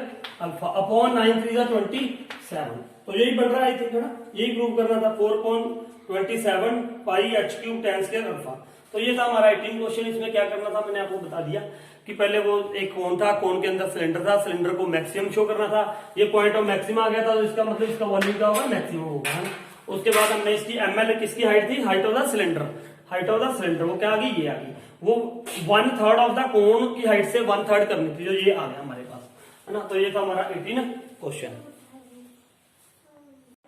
alpha upon 9 3 27। तो यही बन रहा है आई थिंक है ना, यही प्रूव करना था 4.27 pi H cube tan square alpha. तो ये था हमारा 18 क्वेश्चन। इसमें क्या करना था मैंने आपको बता दिया कि पहले वो एक कोन था, कोन के अंदर सिलेंडर था, सिलेंडर को मैक्सिमम शो करना था, ये पॉइंट ऑफ मैक्सिमम आ गया था, तो इसका मतलब इसका वॉल्यूम क्या होगा, मैक्सिमम होगा है ना। उसके बाद हमने इसकी एमएल किसकी हाइट थी, height of the cylinder, height of the cylinder वो क्या आ गई, ये आ गई, वो 1/3 ऑफ द कोन की हाइट से 1/3 करनी थी, जो ये आ गया हमारे पास है ना। तो ये था हमारा 18 question.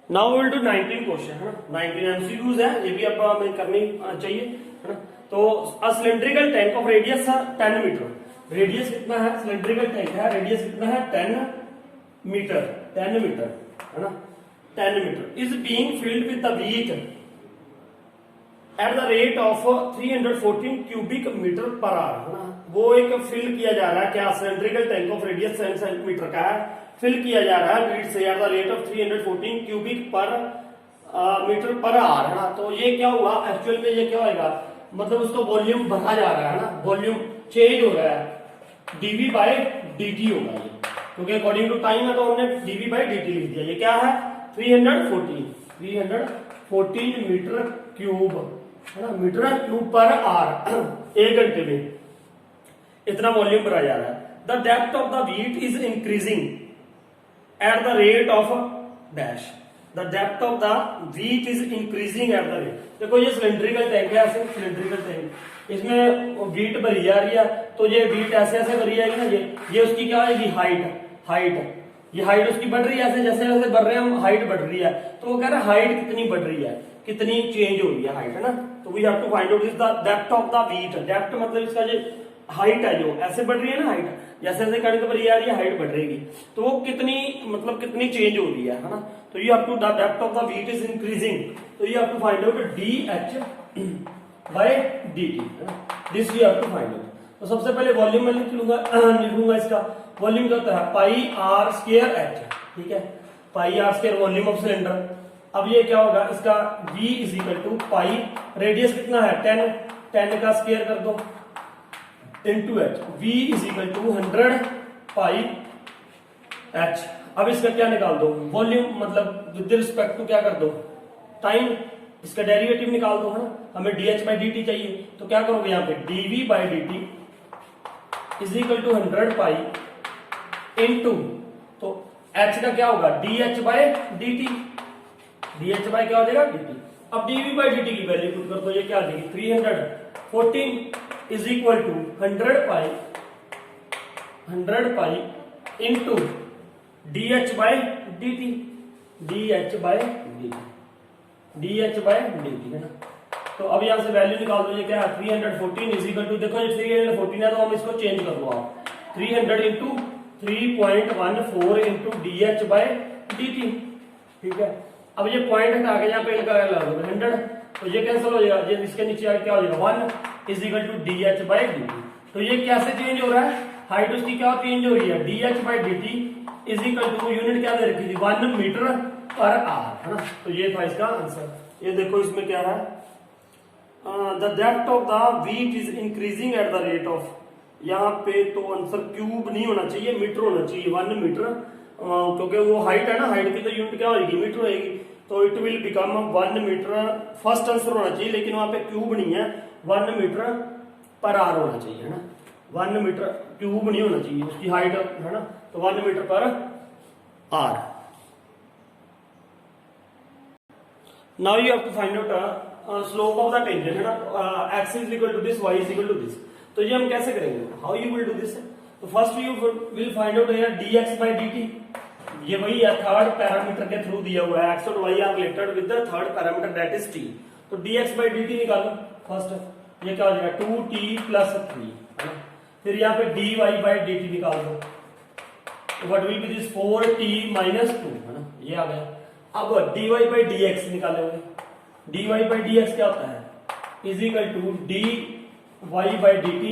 Now will do 19 question है ना, 19 एमसीक्यूज है, ये भी अब हमें करनी चाहिए है ना। तो a cylindrical tank of radius 10 metre, radius कितना है, सिलेंड्रिकल टैंक है, रेडियस कितना है 10 मीटर, 10 मीटर है ना, 10 metre is being filled with the wheat at the rate of 314 cubic metre per hour है ना। वो एक फिल किया जा रहा है, क्या cylindrical tank of radius 10 centimetre का है, फिल किया जा रहा है व्हीट से eight the rate of 314 cubic पर मीटर पर आवर है ना। तो ये क्या हुआ एक्चुअल में, ये क्या होगा, मतलब उसका वॉल्यूम बढ़ा जा रहा है ना, वॉल्यूम चेंज हो रहा है, डीवी बाय डीटी होगा ये, क्योंकि अकॉर्डिंग टू टाइम है तो हमने डीवी बाय डीटी लिख दिया। ये क्या है 314 मीटर क्यूब है ना, मीटर क्यूब पर आर 1 घंटे में इतना वॉल्यूम भरा जा रहा है। The depth of the wheat is increasing at the rate of dash, the depth of the wheat is increasing at the rate. देखो ये सिलेंड्रिकल टैंक है, ऐसे सिलेंड्रिकल टैंक, इसमें व्हीट भरी जा रही है, तो ये व्हीट ऐसे ऐसे भरी जाएगी ना, ये उसकी क्या होगी, हाइट ये हाइट उसकी बढ़ रही है, ऐसे जैसे जैसे बढ़ रहे हैं हम हाइट बढ़ रही है, तो वो कह रहे हैं हाइट कितनी बढ़ रही है, कितनी चेंज हो रही है हाइट, है ना। तो we have to find out is the depth of the wheat. Depth मतलब इसका जो हाइट है, जो ऐसे बढ़ रही है ना हाइट, जैसे जैसे कणिक भरी जा रही है हाइट बढ़ रहेगी, तो वो कितनी मतलब कितनी चेंज हो रही है ना। तो you have to the depth of the wheat is increasing, तो you have to find out DH by DT, this you have to find out. तो सबसे पहले वॉल्यूम में लिखूंगा इसका वॉल्यूम क्या होता है, पाई आर स्क्वायर एच, ठीक है, pi R square volume of cylinder. अब ये क्या होगा, इसका V is equal to pi, radius कितना है 10 का स्क्वायर कर दो into H, V is equal to 100 pi H. अब इसका क्या निकाल दो, वॉल्यूम मतलब विद रिस्पेक्ट टू क्या कर दो, टाइम, इसका डेरिवेटिव निकाल दो, है ना। हमें DH बाई DT चाहिए, तो क्या करोगे यहाँ पे dV by DT is equal to 100 pi into, तो H का क्या होगा DH by DT, DH by क्या हो जाएगा DT। अब dV बाई DT की वैल्यू पुट कर दो, ये क्या आ जाएगी 314 is equal to 100 pi into DH by DT, DH by DT, है ना। तो अब यहां से वैल्यू निकाल दो, ये क्या है 314 इज इक्वल टू, देखो ये 314 है तो हम इसको चेंज कर दो आप, 300 into 3.14 into DH by DT, ठीक है। अब ये पॉइंट हटा के यहाँ पे लगा दो 100, तो ये कैंसिल हो जाएगा, ये इसके नीचे आगे क्या हो जाएगा 1 is equal to DH by DT। तो ये कैसे चेंज हो रहा है, हाइट उसकी क्या चेंज हो रही है, DH by DT is equal to, unit क्या दे रखी थी 1 मीटर पर आवर, है ना। तो ये था इसका आंसर। ये देखो इसमें क्या है, the depth of the wheat is increasing at the rate of, यहाँ पे तो आंसर क्यूब नहीं होना चाहिए, मीटर होना चाहिए, 1 मीटर, क्योंकि वो हाइट है ना, हाइट की तो यूनिट क्या होगी, मीटर होगी, तो it will become 1 metre, first answer होना चाहिए, लेकिन वहां पे क्यूब नहीं है, 1 मीटर पर आवर होना चाहिए, है ना। 1 मीटर क्यूब नहीं होना चाहिए, उसकी हाइट है ना, तो 1 मीटर पर R. Now you have to find out slope of the tangent, है ना, x is equal to this, y is equal to this. तो ये हम कैसे करेंगे, how you will do this, तो first you will find out here dx by dt, ये वही है थर्ड पैरामीटर के थ्रू दिया हुआ है, x और y are related with the third parameter that is t। तो dx बाय dt निकालो फर्स्ट, ये क्या हो जाएगा 2t प्लस 3, है ना। फिर यहाँ पे dy बाय dt निकाल दो, what will be this 4t minus 2, है ना, ये आ गया। अब dy बाई dx निकालोगे, dy बाई dx क्या होता है, is equal to dy by dt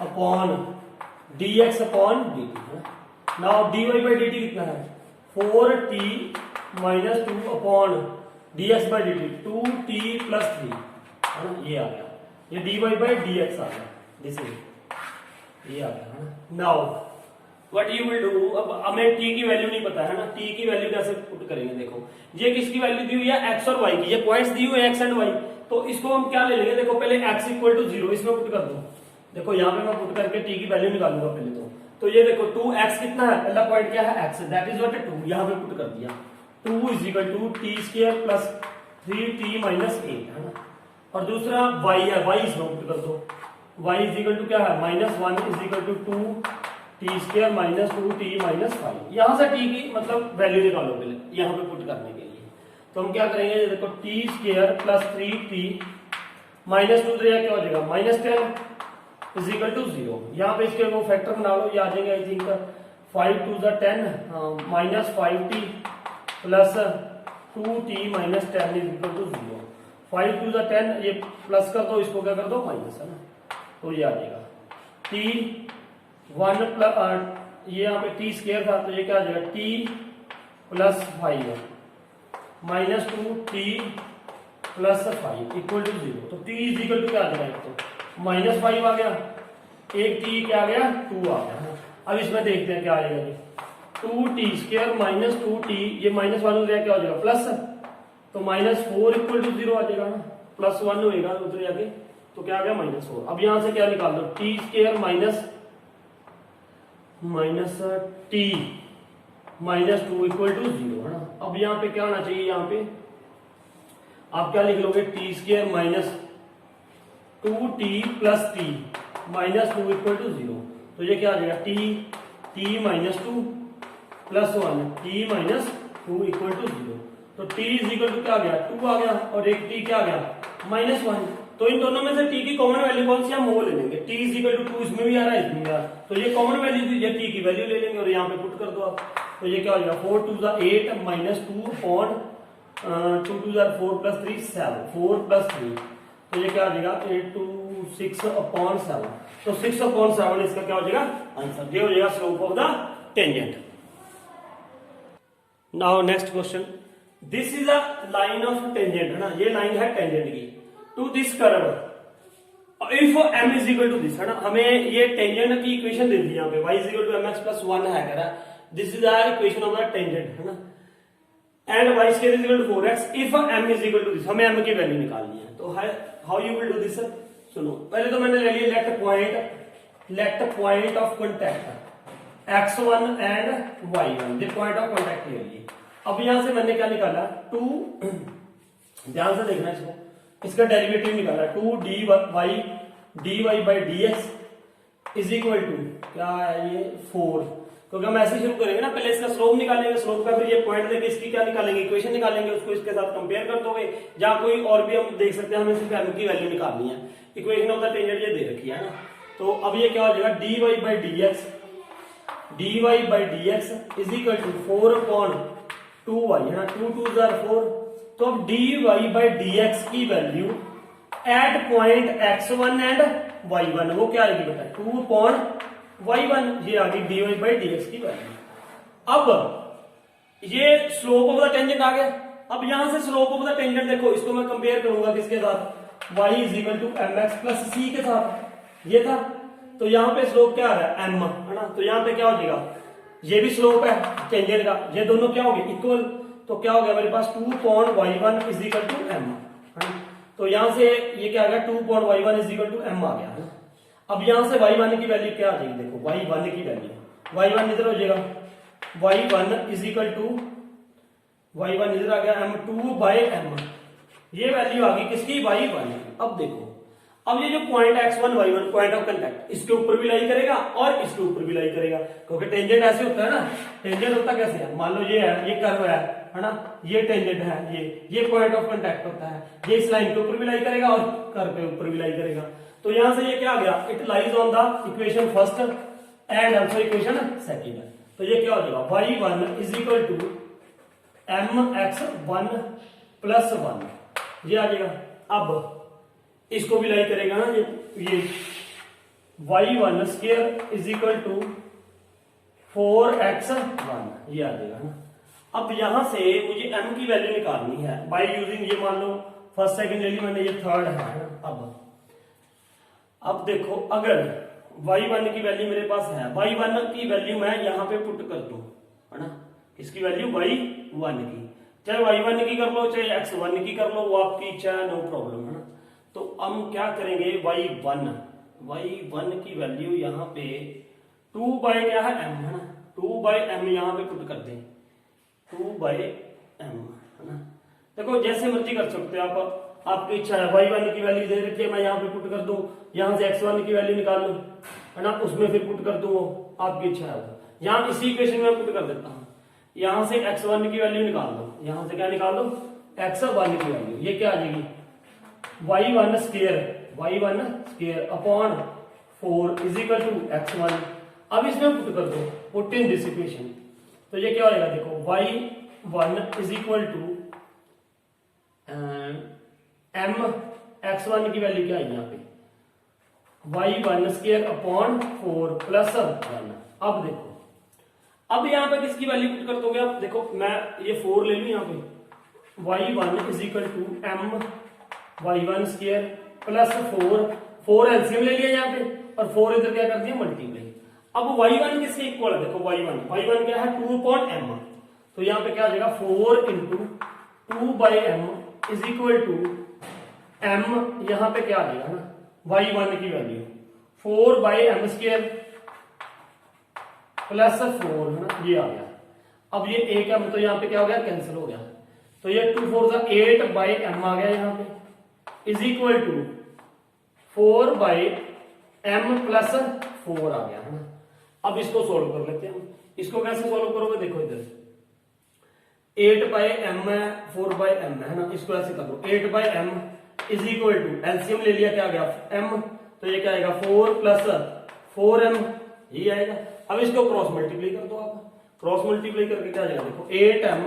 upon dx upon dt। Now dy by dt कितना है 4t minus 2 upon dx by dt 2t plus 3, है ना, ये आ गया, ये dy बाई dx आ गया, दिस इज ये आ गया, है ना। Now what you will do, अब हमें t की वैल्यू नहीं पता है ना, t की वैल्यू कैसे पुट करेंगे, देखो ये किसकी वैल्यू दी हुई है x और y की, ये पॉइंट्स दी हुई है x एंड y, तो इसको हम क्या ले लेंगे, देखो पहले x इक्वल टू 0 इसमें पुट कर दो, देखो यहाँ पे मैं पुट करके t की वैल्यू निकालूंगा पहले तो ये देखो 2x कितना है, पहला पॉइंट क्या है x, दैट इज व्हाट 2, यहाँ पे पुट कर दिया, 2 is equal to t square plus 3t minus 8, है ना। और दूसरा y है, y इसमें पुट कर दो, y इज इक्वल टू क्या है -1 is equal to 2t square minus 2t minus 5, यहाँ से t की मतलब वैल्यू निकालो पहले यहाँ पे पुट करने के लिए। तो हम क्या करेंगे, देखो t square plus 3t minus 2 क्या हो जाएगा -10 इज इक्वल टू 0, यहाँ पे इसके वो फैक्टर बना लो, ये आ जाएंगे I think 5 2 10 minus 5t plus 2t minus 10 is equal to 0, 5 2 10, ये प्लस कर दो, इसको क्या कर दो माइनस, है ना, तो ये आ जाएगा t 1 प्लस, ये यहाँ पे t स्क्वायर था, तो ये क्या आ जाएगा t plus 5 minus 2t plus 5 equal to 0, तो t इज इक्वल टू क्या आ जाएगा, तो -5 आ गया, एक t क्या आ गया 2 आ गया। अब इसमें देखते हैं क्या आ जाएगा, 2t स्क्वायर माइनस 2t, ये -1 हो गया, क्या हो जाएगा प्लस, तो -4 इक्वल टू 0 आ जाएगा ना, +1 होएगा उधर जाके, तो क्या आ गया -4। अब यहां से क्या निकाल दो, t square minus t -2 equal to 0 है ना। अब यहाँ पे क्या होना चाहिए, यहाँ पे आप क्या लिख लोगे, t square minus 2t plus t -2 equal to 0। तो ये क्या आ जाएगा, t -2 plus 1 t -2 equal to 0। तो t इज इक्वल टू क्या आ गया, 2 आ गया, और एक t क्या आ गया, -1। तो इन दोनों में से t की कॉमन वैल्यू कौन सी, हम वो ले लेंगे। t इज इक्वल टू 2 इसमें भी आ रहा है, इसमें भी आ रहा है, तो ये कॉमन वैल्यू थी, ये t की वैल्यू ले लेंगे और यहाँ पे पुट कर दो आप। तो ये क्या हो जाएगा, 4 2 8 -2 अपॉन 2 2 4 प्लस 3 7 4 प्लस 3, तो ये क्या आ जाएगा 8 2 6 अपॉन 7। तो 6 अपॉन 7 इसका क्या हो जाएगा आंसर, ये हो जाएगा slope of the tangent. Now next question, this is a line of tangent है ना, ये लाइन है टेंजेंट की to this curve, if m is equal to this है ना, हमें ये टेंजेंट की इक्वेशन दे दी यहाँ पे, y is equal to mx plus 1 है कह रहा है, this is the equation of the tangent है ना, and y square is equal to 4x if m is equal to this, हमें m की वैल्यू निकालनी है। तो how you will do this, सुनो पहले तो मैंने ले लिया let point of contact x1 and y1, ये पॉइंट ऑफ कांटेक्ट ले लिए। अब यहां से मैंने क्या निकाला, 2 ध्यान से देखना इसको, इसका डेरिवेटिव निकाला 2 dy by dx is equal to क्या है ये 4, क्योंकि हम ऐसे शुरू करेंगे ना, पहले इसका स्लोप निकालेंगे, स्लोप का फिर ये पॉइंट देके इसकी क्या निकालेंगे, इक्वेशन निकालेंगे, उसको इसके साथ कंपेयर कर दोगे, या कोई और भी हम देख सकते हैं, हमें सिर्फ m की वैल्यू निकालनी है, इक्वेशन ऑफ द टेंजेंट ये दे रखी है ना। तो अब ये क्या हो जाएगा, dy by dx is equal to 4 upon 2y है ना, 2 2 4। तो अब dy बाई dx की value at point x1 and y1 वो क्या आएगी बेटा, 2 अपॉन y1, ये आ गई dy बाई dx की वैल्यू। अब ये स्लोप ऑफ द टेंजेंट आ गया। अब यहां से स्लोप ऑफ द टेंजेंट देखो, इसको मैं कंपेयर करूंगा किसके साथ, y is equal to mx plus c के साथ, ये था। तो यहाँ पे स्लोप क्या आ रहा है, m है ना, तो यहाँ पे क्या हो जाएगा, ये भी स्लोप है टेंजेंट का, ये दोनों क्या हो गए इक्वल, तो क्या हो गया मेरे पास 2 upon y1 is equal to m है ना। तो यहां से ये क्या आ गया, 2 upon y1 is equal to m आ गया है ना। अब यहां से y1 की वैल्यू क्या आ जाएगी, देखो y1 की वैल्यू, y1 इधर हो जाएगा, y1 is equal to y1 इधर आ गया m2 बाई m, ये वैल्यू आ गई किसकी, y1। अब देखो, अब ये जो point x1 y1 point of contact, इसके ऊपर भी लाई करेगा और इसके ऊपर भी लाई करेगा, क्योंकि टेंजेंट ऐसे होता है ना, टेंजेंट होता कैसे है, मान लो ये है, ये कर्व है ना, ये टेंजेंट है, ये पॉइंट ऑफ कांटेक्ट होता है, ये इस लाइन के ऊपर भी लाई करेगा और कर्व के ऊपर भी लाई करेगा। तो यहां से ये क्या आ गया, it lies on the equation first and also equation second. तो ये क्या हो जाएगा, y1 is equal to mx1 plus 1, ये आ जाएगा। अब इसको भी लाई करेगा ना, ये y1 square is equal to 4x1, ये आ जाएगा ना। अब यहां से मुझे m की वैल्यू निकालनी है बाय यूजिंग, ये मान लो फर्स्ट सेकंड ले ली मैंने, ये थर्ड है ना। अब देखो, अगर y1 की वैल्यू मेरे पास है, y1 की वैल्यू मैं यहां पे पुट कर दूं है ना, इसकी वैल्यू y1 की, चाहे y1 की कर लो चाहे x1 की कर लो, वो आपकी इच्छा है, नो प्रॉब्लम है ना। तो हम क्या करेंगे, y1 की वैल्यू यहाँ पे 2 बाई क्या है m है ना, 2 बाई m यहाँ पे पुट कर दें, 2 बाई m है ना। देखो जैसे मर्जी कर सकते हो आप, आपकी इच्छा है, y1 की वैल्यू दे रखी है, मैं यहाँ पे पुट कर दूं, यहाँ से x1 की वैल्यू निकाल लूं है ना, उसमें फिर पुट कर दूं, आपकी इच्छा है। यहाँ इसी इक्वेशन में पुट कर देता हूँ, यहाँ से x1 की वैल्यू निकाल दो, यहाँ से क्या निकाल दो, x1 की वैल्यू, ये क्या आ जाएगी, y1 square upon 4 is equal to x1। अब इसमें पुट कर दो, पुट इन दिस इक्वेशन, तो ये क्या होगा, देखो y1 is equal to m x1 की वैल्यू क्या है यहाँ पे, y1 स्क्वायर अपॉन 4 प्लस 1। अब देखो, अब यहाँ पे किसकी वैल्यू पुट कर दोगे आप, देखो मैं ये 4 ले लूं यहाँ पे, y1 is equal to m y1 square plus 4 LCM ले लिया यहाँ पे, और 4 इधर क्या कर दिया मल्टीप्लाई। अब y1 किसके इक्वल है, देखो y1 क्या है 2 अपॉन m, तो यहाँ पे क्या आ जाएगा 4 into 2 by m is equal to m, यहाँ पे क्या आ जाएगा ना y1 की वैल्यू 4/m² प्लस 4 है ना, ये आ गया। अब ये a का मतलब यहाँ पे क्या हो गया, कैंसिल हो गया, तो ये 2 4 8/m आ गया यहाँ पे, is equal to 4/m plus 4 आ गया है ना। अब इसको सोल्व कर लेते हैं हम। इसको कैसे सोल्व करोगे, देखो इधर 8/m है, 4/m है ना, इसको ऐसे कर लो 8/m is equal to LCM ले लिया, क्या आ गया m, तो ये क्या आएगा 4 प्लस 4m, ये आएगा। अब इसको क्रॉस मल्टीप्लाई कर दो आप, क्रॉस मल्टीप्लाई करके क्या आ जाएगा, देखो 8m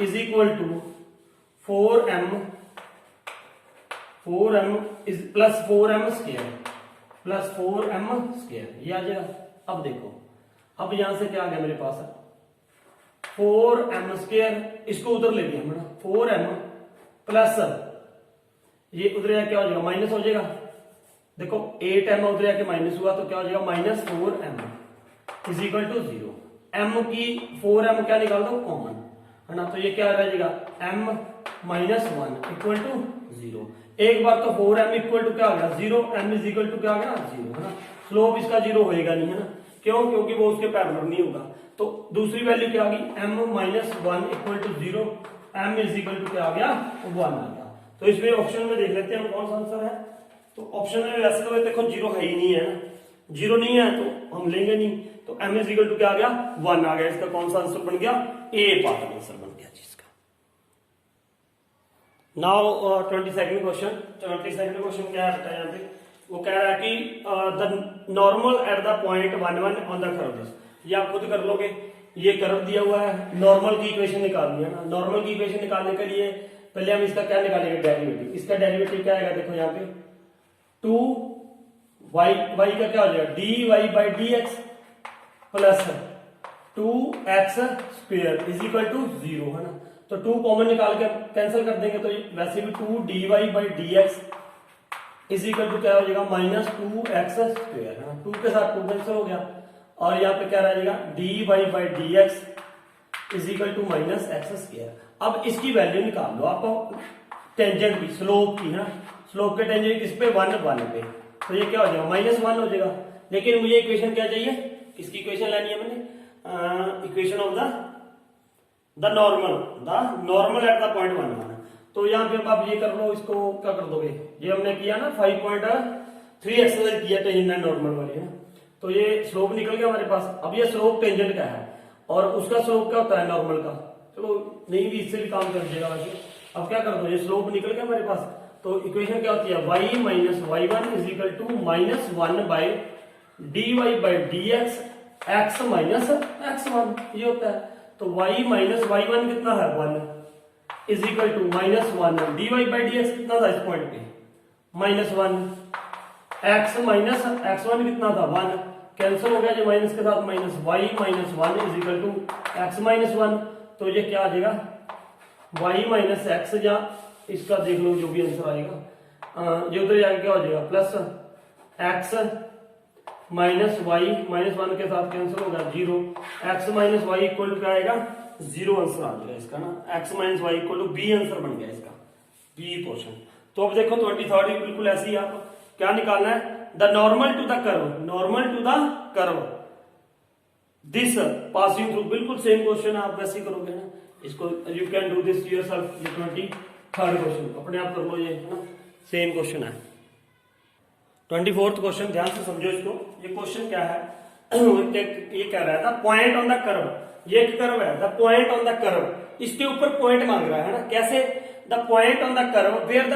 is equal to 4m इज प्लस 4m square plus 4m square, ये आ जाएगा। अब देखो, अब यहां से क्या आ गया मेरे पास 4m स्क्वायर, इसको उधर ले लिया हमने 4m प्लस ये उधर क्या हो जाएगा, माइनस हो जाएगा। देखो 8m उधर आके माइनस हुआ तो क्या हो जाएगा, -4m is equal to 0। m की 4m क्या निकाल दो, कॉमन है ना, तो ये क्या रह जाएगा m -1 इक्वल टू 0। एक बार तो 4m इक्वल टू क्या आ गया 0, m इज इक्वल टू क्या आ गया 0 है ना। स्लोप इसका 0 होएगा नहीं है ना, क्यों, क्योंकि वो उसके पैरेलल नहीं होगा। तो दूसरी वैल्यू क्या आ गई, m -1 equal to 0, m is equal to क्या आ गया 1 आ गया। तो इसमें ऑप्शन में देख लेते हैं हम कौन सा आंसर है। तो ऑप्शन में वैसे तो देखो 0 है ही नहीं है ना, 0 नहीं है तो हम लेंगे नहीं, तो m इज इक्वल टू क्या आ गया 1 आ गया। इसका कौन सा आंसर बन गया, ए पार्ट आंसर बन गया जिसका। Now 22nd question, 22nd question क्या है यहाँ पे, वो कह रहा है कि the normal at the point 1 1 on the curve, ये आप खुद कर लोगे। ये कर्व दिया हुआ है, नॉर्मल की इक्वेशन निकालनी है ना। नॉर्मल की इक्वेशन निकालने के लिए पहले हम इसका क्या निकालेंगे, डेरिवेटिव। इसका डेरिवेटिव क्या आएगा, देखो यहाँ पे 2y का क्या हो जाएगा dy/dx plus 2x square is equal to 0 है ना। तो 2 कॉमन निकाल के कैंसिल कर देंगे, तो वैसे भी 2dy/dx इज इक्वल टू क्या हो जाएगा -2x स्क्वायर है ना। 2 के साथ 2 कैंसिल हो गया, और यहाँ पे क्या रहेगा dy/dx is equal to -x square. अब इसकी वैल्यू निकाल लो आप, टेंजेंट की, स्लोप की ना, स्लोप के टेंजेंट किस पे 1 1 पे, तो ये क्या हो जाएगा -1 हो जाएगा। लेकिन मुझे इक्वेशन क्या चाहिए, किसकी इक्वेशन लेनी है मैंने, equation of the normal at the point 1 1। तो यहाँ पे आप ये कर लो, इसको क्या कर दोगे, ये हमने किया ना 5.3 एक्सरसाइज किया टेंजेंट नॉर्मल वाली है ना। तो ये स्लोप निकल गया हमारे पास। अब ये स्लोप टेंजेंट का है और उसका स्लोप क्या होता है नॉर्मल का, चलो नहीं भी इससे भी काम कर देगा वैसे। अब क्या कर दो, ये स्लोप निकल गया हमारे पास, तो इक्वेशन क्या होती है y - y1 is equal to -1/dy/dx x - x1, ये होता है। तो y - y1 कितना है 1 इज इक्वल टू -1 dy/dx कितना था इस पॉइंट पे -1, x - x1 कितना था 1, कैंसिल हो गया जो माइनस के साथ minus, y - 1 is equal to x - 1। तो ये क्या आ जाएगा y - x, या इसका देख लो जो भी आंसर आएगा, ये उधर जाके क्या हो जाएगा प्लस x माइनस वाई, -1 के साथ कैंसिल होगा 0, x - y इक्वल टू क्या आएगा 0 आंसर आ जाएगा इसका ना, x - y equal to b answer बन गया इसका, बी पोर्शन। तो अब देखो 23rd बिल्कुल ऐसे ही आप क्या निकालना है, the normal to the curve, normal to the curve this passing through, बिल्कुल सेम क्वेश्चन आप वैसे ही करोगे ना इसको, you can do this yourself. ये 23rd क्वेश्चन अपने आप कर लो, ये है ना सेम क्वेश्चन है। 24th क्वेश्चन ध्यान से समझो इसको। ये क्वेश्चन क्या है ये कह रहा है the point on the curve, ये एक कर्व है, the point on the curve, इसके ऊपर पॉइंट मांग रहा है ना, कैसे, the point on the curve where the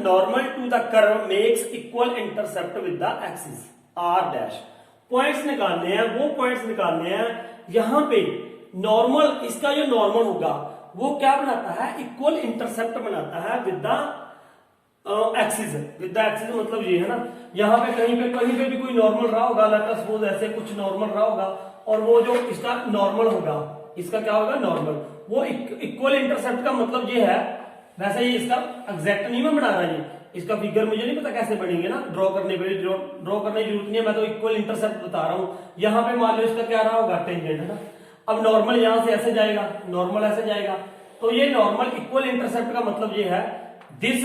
normal to the curve makes equal intercept with the axis r dash. Points निकालने हैं, वो पॉइंट्स निकालने हैं यहां पे नॉर्मल, इसका जो नॉर्मल होगा वो क्या बनाता है, इक्वल इंटरसेप्ट बनाता है with the axis. With the axis मतलब ये है ना, यहाँ पे कहीं पे भी कोई नॉर्मल रहा होगा, लेट अस सपोज ऐसे कुछ नॉर्मल रहा होगा, और वो जो इसका नॉर्मल होगा, इसका क्या होगा नॉर्मल, वो इक्वल इंटरसेप्ट का मतलब ये है। वैसे ये इसका एग्जैक्ट नहीं मैं बना रहा, ये इसका फिगर मुझे नहीं पता कैसे बनेंगे ना, ड्रॉ करने की जरूरत नहीं है, मैं तो इक्वल इंटरसेप्ट बता रहा हूं। यहाँ पे मान लो इसका क्या रहा होगा टेंजेंट है ना, अब नॉर्मल यहां से ऐसे जाएगा, नॉर्मल ऐसे जाएगा, तो ये नॉर्मल इक्वल इंटरसेप्ट का मतलब ये है this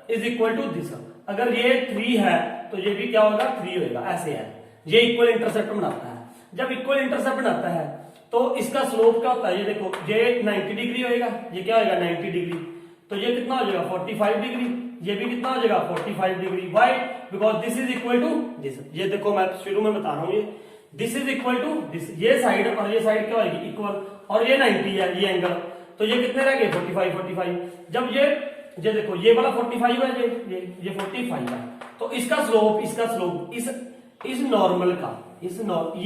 is equal to this. अगर ये 3 है तो ये भी क्या होगा 3 होगा, ऐसे है। ये इक्वल इंटरसेप्ट बनाता है। जब इक्वल इंटरसेप्ट बनाता है तो इसका स्लोप क्या होता है, ये देखो ये 90 डिग्री होगा, ये क्या होगा 90 डिग्री, तो ये कितना हो जाएगा 45 डिग्री, ये भी कितना हो जाएगा 45 degree. Why? Because this is equal to this. ये देखो मैं शुरू में बता रहा हूं, ये this is equal to this, ये साइड और ये साइड क्या होगी इक्वल, और ये 90 है ये एंगल, तो ये कितने रह गए 45। जब ये देखो ये वाला 45 है, ये 45 है, तो इसका स्लोप इस नॉर्मल का ये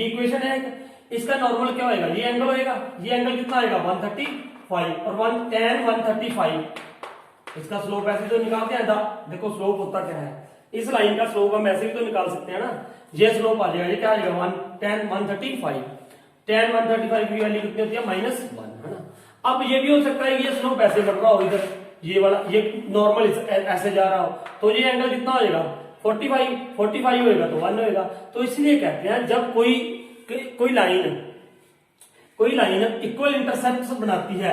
इक्वेशन है, इसका नॉर्मल क्या होगा, ये एंगल होगा, ये एंगल कितना आएगा 135 और 135, इसका स्लोप ऐसे तो निकालते हैं। देखो स्लोप होता क्या है, इस लाइन का स्लोप हम ऐसे भी तो निकाल सकते हैं ना, ये स्लोप आ जाएगा, ये क्या आ जाएगा 135 की वैल्यू कितनी होती है -1, है ना। अब ये भी हो सकता है कि ये स्लोप ऐसे बढ़ रहा हो, इधर ये वाला ये नॉर्मल ऐसे जा रहा हो, तो ये एंगल कितना हो जाएगा 45 होएगा तो 1 होएगा। तो इसलिए कहते हैं जब कोई लाइन इक्वल इंटरसेप्ट बनाती है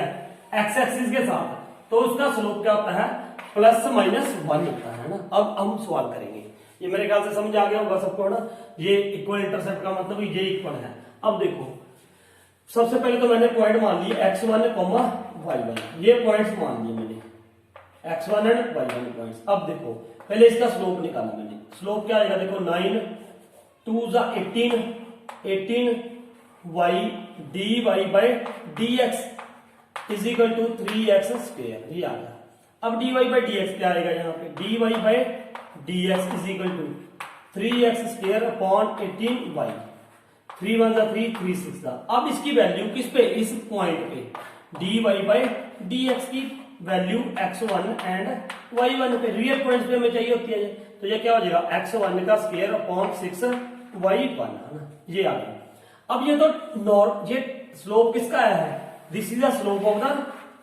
एक्स एक्सिस के साथ, तो उसका स्लोप क्या होता है ±1 होता है ना। अब हम सवाल करेंगे, ये मेरे ख्याल से समझ आ गया होगा सबको ना, ये इक्वल इंटरसेप्ट का मतलब ये इक्वल है। अब देखो सबसे पहले तो मैंने पॉइंट मान लिए x1, y1, ये पॉइंट्स मान लिए मैंने x1 एंड y1 पॉइंट्स। अब देखो पहले इसका स्लोप निकाला मैंने, स्लोप क्या आएगा देखो 9 2 18 y dy by dx is equal to 3x square, ये आ गया। अब dy by dx क्या आएगा, यहाँ पे dy by dx is equal to 3x square upon 18y, 3 1 3 3 6। अब इसकी वैल्यू किस पे, इस पॉइंट पे dy by dx की वैल्यू x1 एंड y1 पे, रियल पॉइंट्स पे हमें चाहिए होती है, तो ये क्या हो जाएगा x1 का स्क्वायर अपॉन 6y1, है ना, ये आ गया। अब ये तो ये स्लोप किसका आया है, this is the slope of the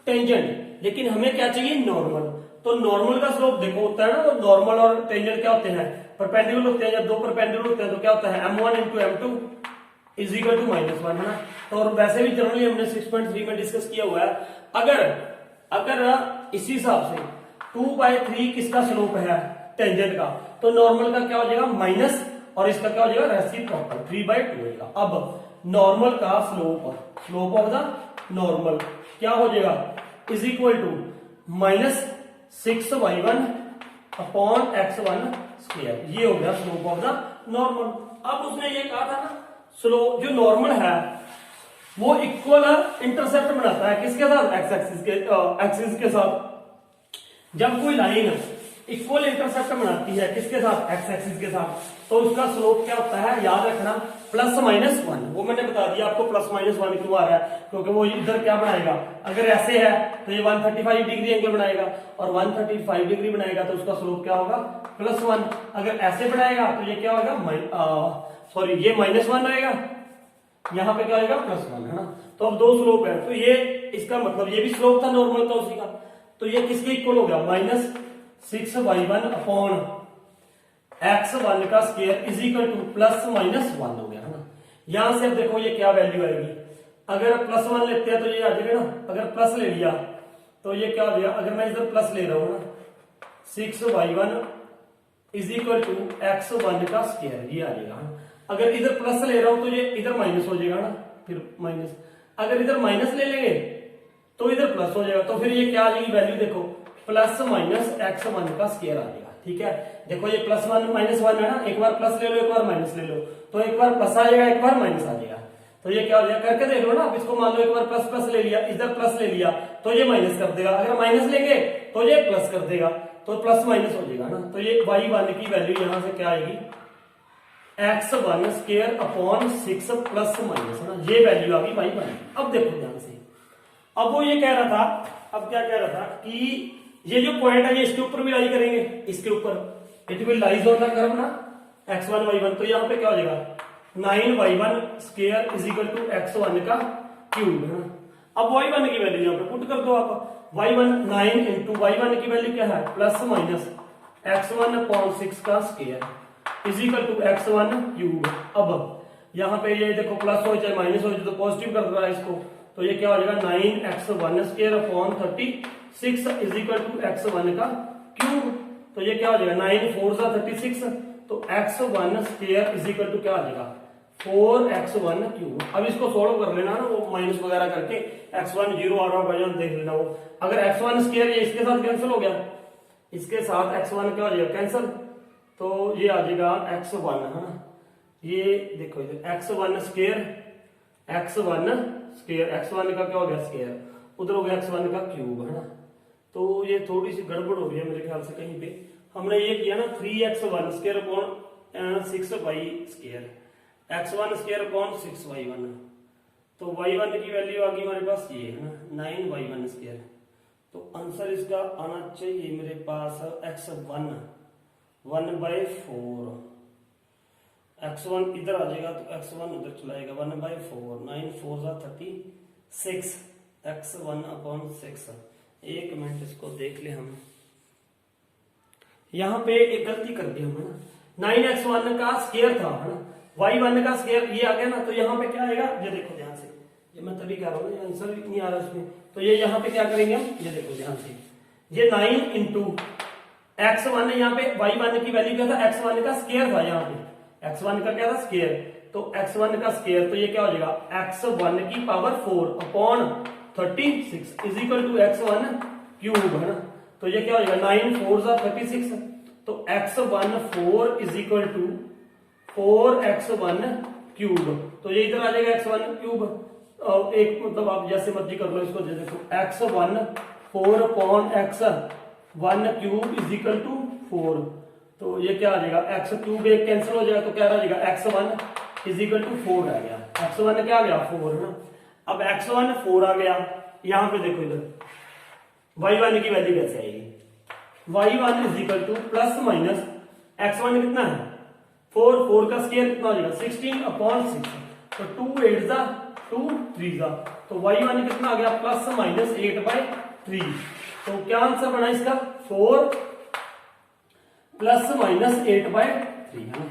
tangent, लेकिन हमें क्या चाहिए नॉर्मल। तो नॉर्मल का स्लोप देखो होता है ना, तो नॉर्मल और टेंजेंट क्या होते हैं परपेंडिकुलर होते हैं, जब दो परपेंडिकुलर होते हैं तो क्या होता है m1 into m2 is equal to -1, है ना। तो और वैसे भी जनरली हमने 6.3 में डिस्कस किया हुआ है, अगर इसी हिसाब से 2/3 किसका स्लोप है टेंजेंट का, तो नॉर्मल का क्या हो जाएगा माइनस, और इसका क्या हो जाएगा रेसिप्रोकल 3/2 होगा। अब नॉर्मल का स्लोप ऑफ द नॉर्मल क्या हो जाएगा is equal to -6y1 upon x1 square, ये हो गया स्लोप ऑफ द नॉर्मल। अब उसने ये कहा था ना स्लोप जो नॉर्मल है वो इक्वल इंटरसेप्ट बनाता है किसके साथ, एक्स एक्सिस के साथ। जब कोई लाइन इक्वल इंटरसेप्ट बनाती है किसके साथ, एक्स एक्सिस के साथ, तो उसका स्लोप क्या होता है, याद रखना +-1। वो मैंने बता दिया आपको +-1 क्यों आ रहा है, क्योंकि वो इधर क्या बनाएगा, अगर ऐसे है तो ये 135 डिग्री एंगल बनाएगा, और 135 डिग्री बनाएगा तो उसका स्लोप क्या होगा +1। अगर ऐसे बनाएगा तो ये क्या होगा सॉरी ये -1 रहेगा, यहाँ पे क्या आएगा +1, है ना। तो अब दो स्लोप है, तो ये इसका मतलब ये भी स्लोप था नॉर्मल का उसी का, तो ये किसके इक्वल हो गया -6y1 अपॉन x1 का स्क्वायर इज इक्वल टू +-1 हो गया, है ना। यहां से अब देखो ये क्या वैल्यू आएगी, अगर +1 लेते हैं तो ये आ जाएगा ना, अगर प्लस ले लिया तो ये क्या हो जाएगा, अगर मैं इधर प्लस ले रहा हूं ना 6y1 is equal to x1 का स्क्वायर, ये आ जाएगा। अगर इधर प्लस ले रहा हूं तो ये इधर माइनस हो जाएगा ना, फिर माइनस, अगर इधर माइनस ले लेंगे तो इधर प्लस हो जाएगा, तो फिर ये क्या आ जाएगी वैल्यू देखो +-x1 का स्क्वायर आ जाएगा। ठीक है, देखो ये +1 -1 है ना, एक बार प्लस ले लो एक बार माइनस ले लो, तो एक बार प्लस आ जाएगा एक बार माइनस आ जाएगा, तो ये क्या हो जाएगा करके देख लो ना। आप इसको मान लो एक बार प्लस ले लिया, इधर प्लस ले लिया तो ये माइनस कर देगा, अगर माइनस लेंगे तो ये प्लस कर देगा, तो प्लस माइनस हो जाएगा ना। तो ये y1 की वैल्यू यहां से क्या आएगी x1 स्क्वायर अपॉन 6 +- है ना, ये वैल्यू आ गई y1। अब देखो ध्यान से, अब वो ये कह रहा था, अब क्या कह रहा था कि ये जो पॉइंट है ये इसके ऊपर भी लाई करेंगे, इसके ऊपर it will lies on the curve ना x1 y1, तो यहाँ पे क्या हो जाएगा 9y1 square is equal to x1 का क्यूब, है ना। अब y1 की वैल्यू यहाँ पे पुट कर दो आप, y1 9 इंटू y1 की वैल्यू क्या है +-x1 अपॉन 6 का square is equal to x1 cube. अब यहाँ पे ये देखो प्लस हो चाहे माइनस हो तो पॉजिटिव कर रहा है इसको, तो ये क्या हो जाएगा 9x1 square upon 36 is equal to x1 का क्यूब। तो ये क्या हो जाएगा 9 4 जा 36, तो x1 square is equal to क्या आ जाएगा 4x1 क्यूब। अब इसको सोल्व कर लेना ना, वो माइनस वगैरह करके x1 0 आ रहा होगा या देख लेना वो। अगर x1 स्क्वायर ये इसके साथ कैंसिल हो गया, इसके साथ x1 क्या हो जाएगा कैंसिल, तो ये आ जाएगा x1 है ना, ये देखो इधर x1 स्क्वायर x1 का क्या हो गया स्क्वायर, उधर हो गया x1 का क्यूब है ना। तो ये थोड़ी सी गड़बड़ हो रही है मेरे ख्याल से कहीं पे। हमने ये किया ना 3x1 square upon 6y square, x1 square upon 6y1, तो y1 की वैल्यू आ गई हमारे पास ये है ना 9y1 स्क्वायर। तो आंसर इसका आना चाहिए मेरे पास x1 1/4, x1 इधर आ जाएगा तो x1 उधर चला जाएगा 1/4, 9 4 जा 36, x1 अपॉन 6। एक मिनट इसको देख ले हम, यहाँ पे एक गलती कर दी हमने ना, 9x1 का स्क्वायर था है ना, y1 का स्क्वायर ये आ गया ना, तो यहाँ पे क्या आएगा ये देखो ध्यान से, ये मैं तभी कह रहा हूँ ना आंसर नहीं आ रहा उसमें। तो ये यहाँ पे क्या करेंगे हम, ये देखो ध्यान से, ये 9 इंटू x1, यहाँ पे y1 की वैल्यू क्या था x1 का स्क्वायर था, यहाँ पे x1 का क्या था स्क्वायर, तो x1 का स्क्वायर, तो ये क्या हो जाएगा x1 की power 4 upon 36 is equal to x1 cube है ना। तो ये क्या हो जाएगा 9 4 जा 36, तो x1 4 is equal to 4x1 cube, तो ये इधर आ जाएगा x1 क्यूब। एक मतलब आप जैसे मर्जी कर लो इसको, देखो x1 4 upon x1 cube is equal to 4, तो ये क्या आ जाएगा x क्यूब एक कैंसिल हो जाएगा, तो क्या आ जाएगा x1 इज इक्वल टू 4 आ गया, x1 क्या आ गया 4 है ना। अब x1 4 आ गया, यहां पे देखो इधर y1 की वैल्यू कैसे आएगी, y1 is equal two plus minus x1 कितना है 4, 4 का स्क्वायर कितना हो जाएगा 16 अपॉन 6, तो 2 8 जा 2 3 जा, तो y1 कितना आ गया प्लस माइनस 8/3। तो क्या आंसर बना इसका 4 प्लस माइनस 8/3 है ना।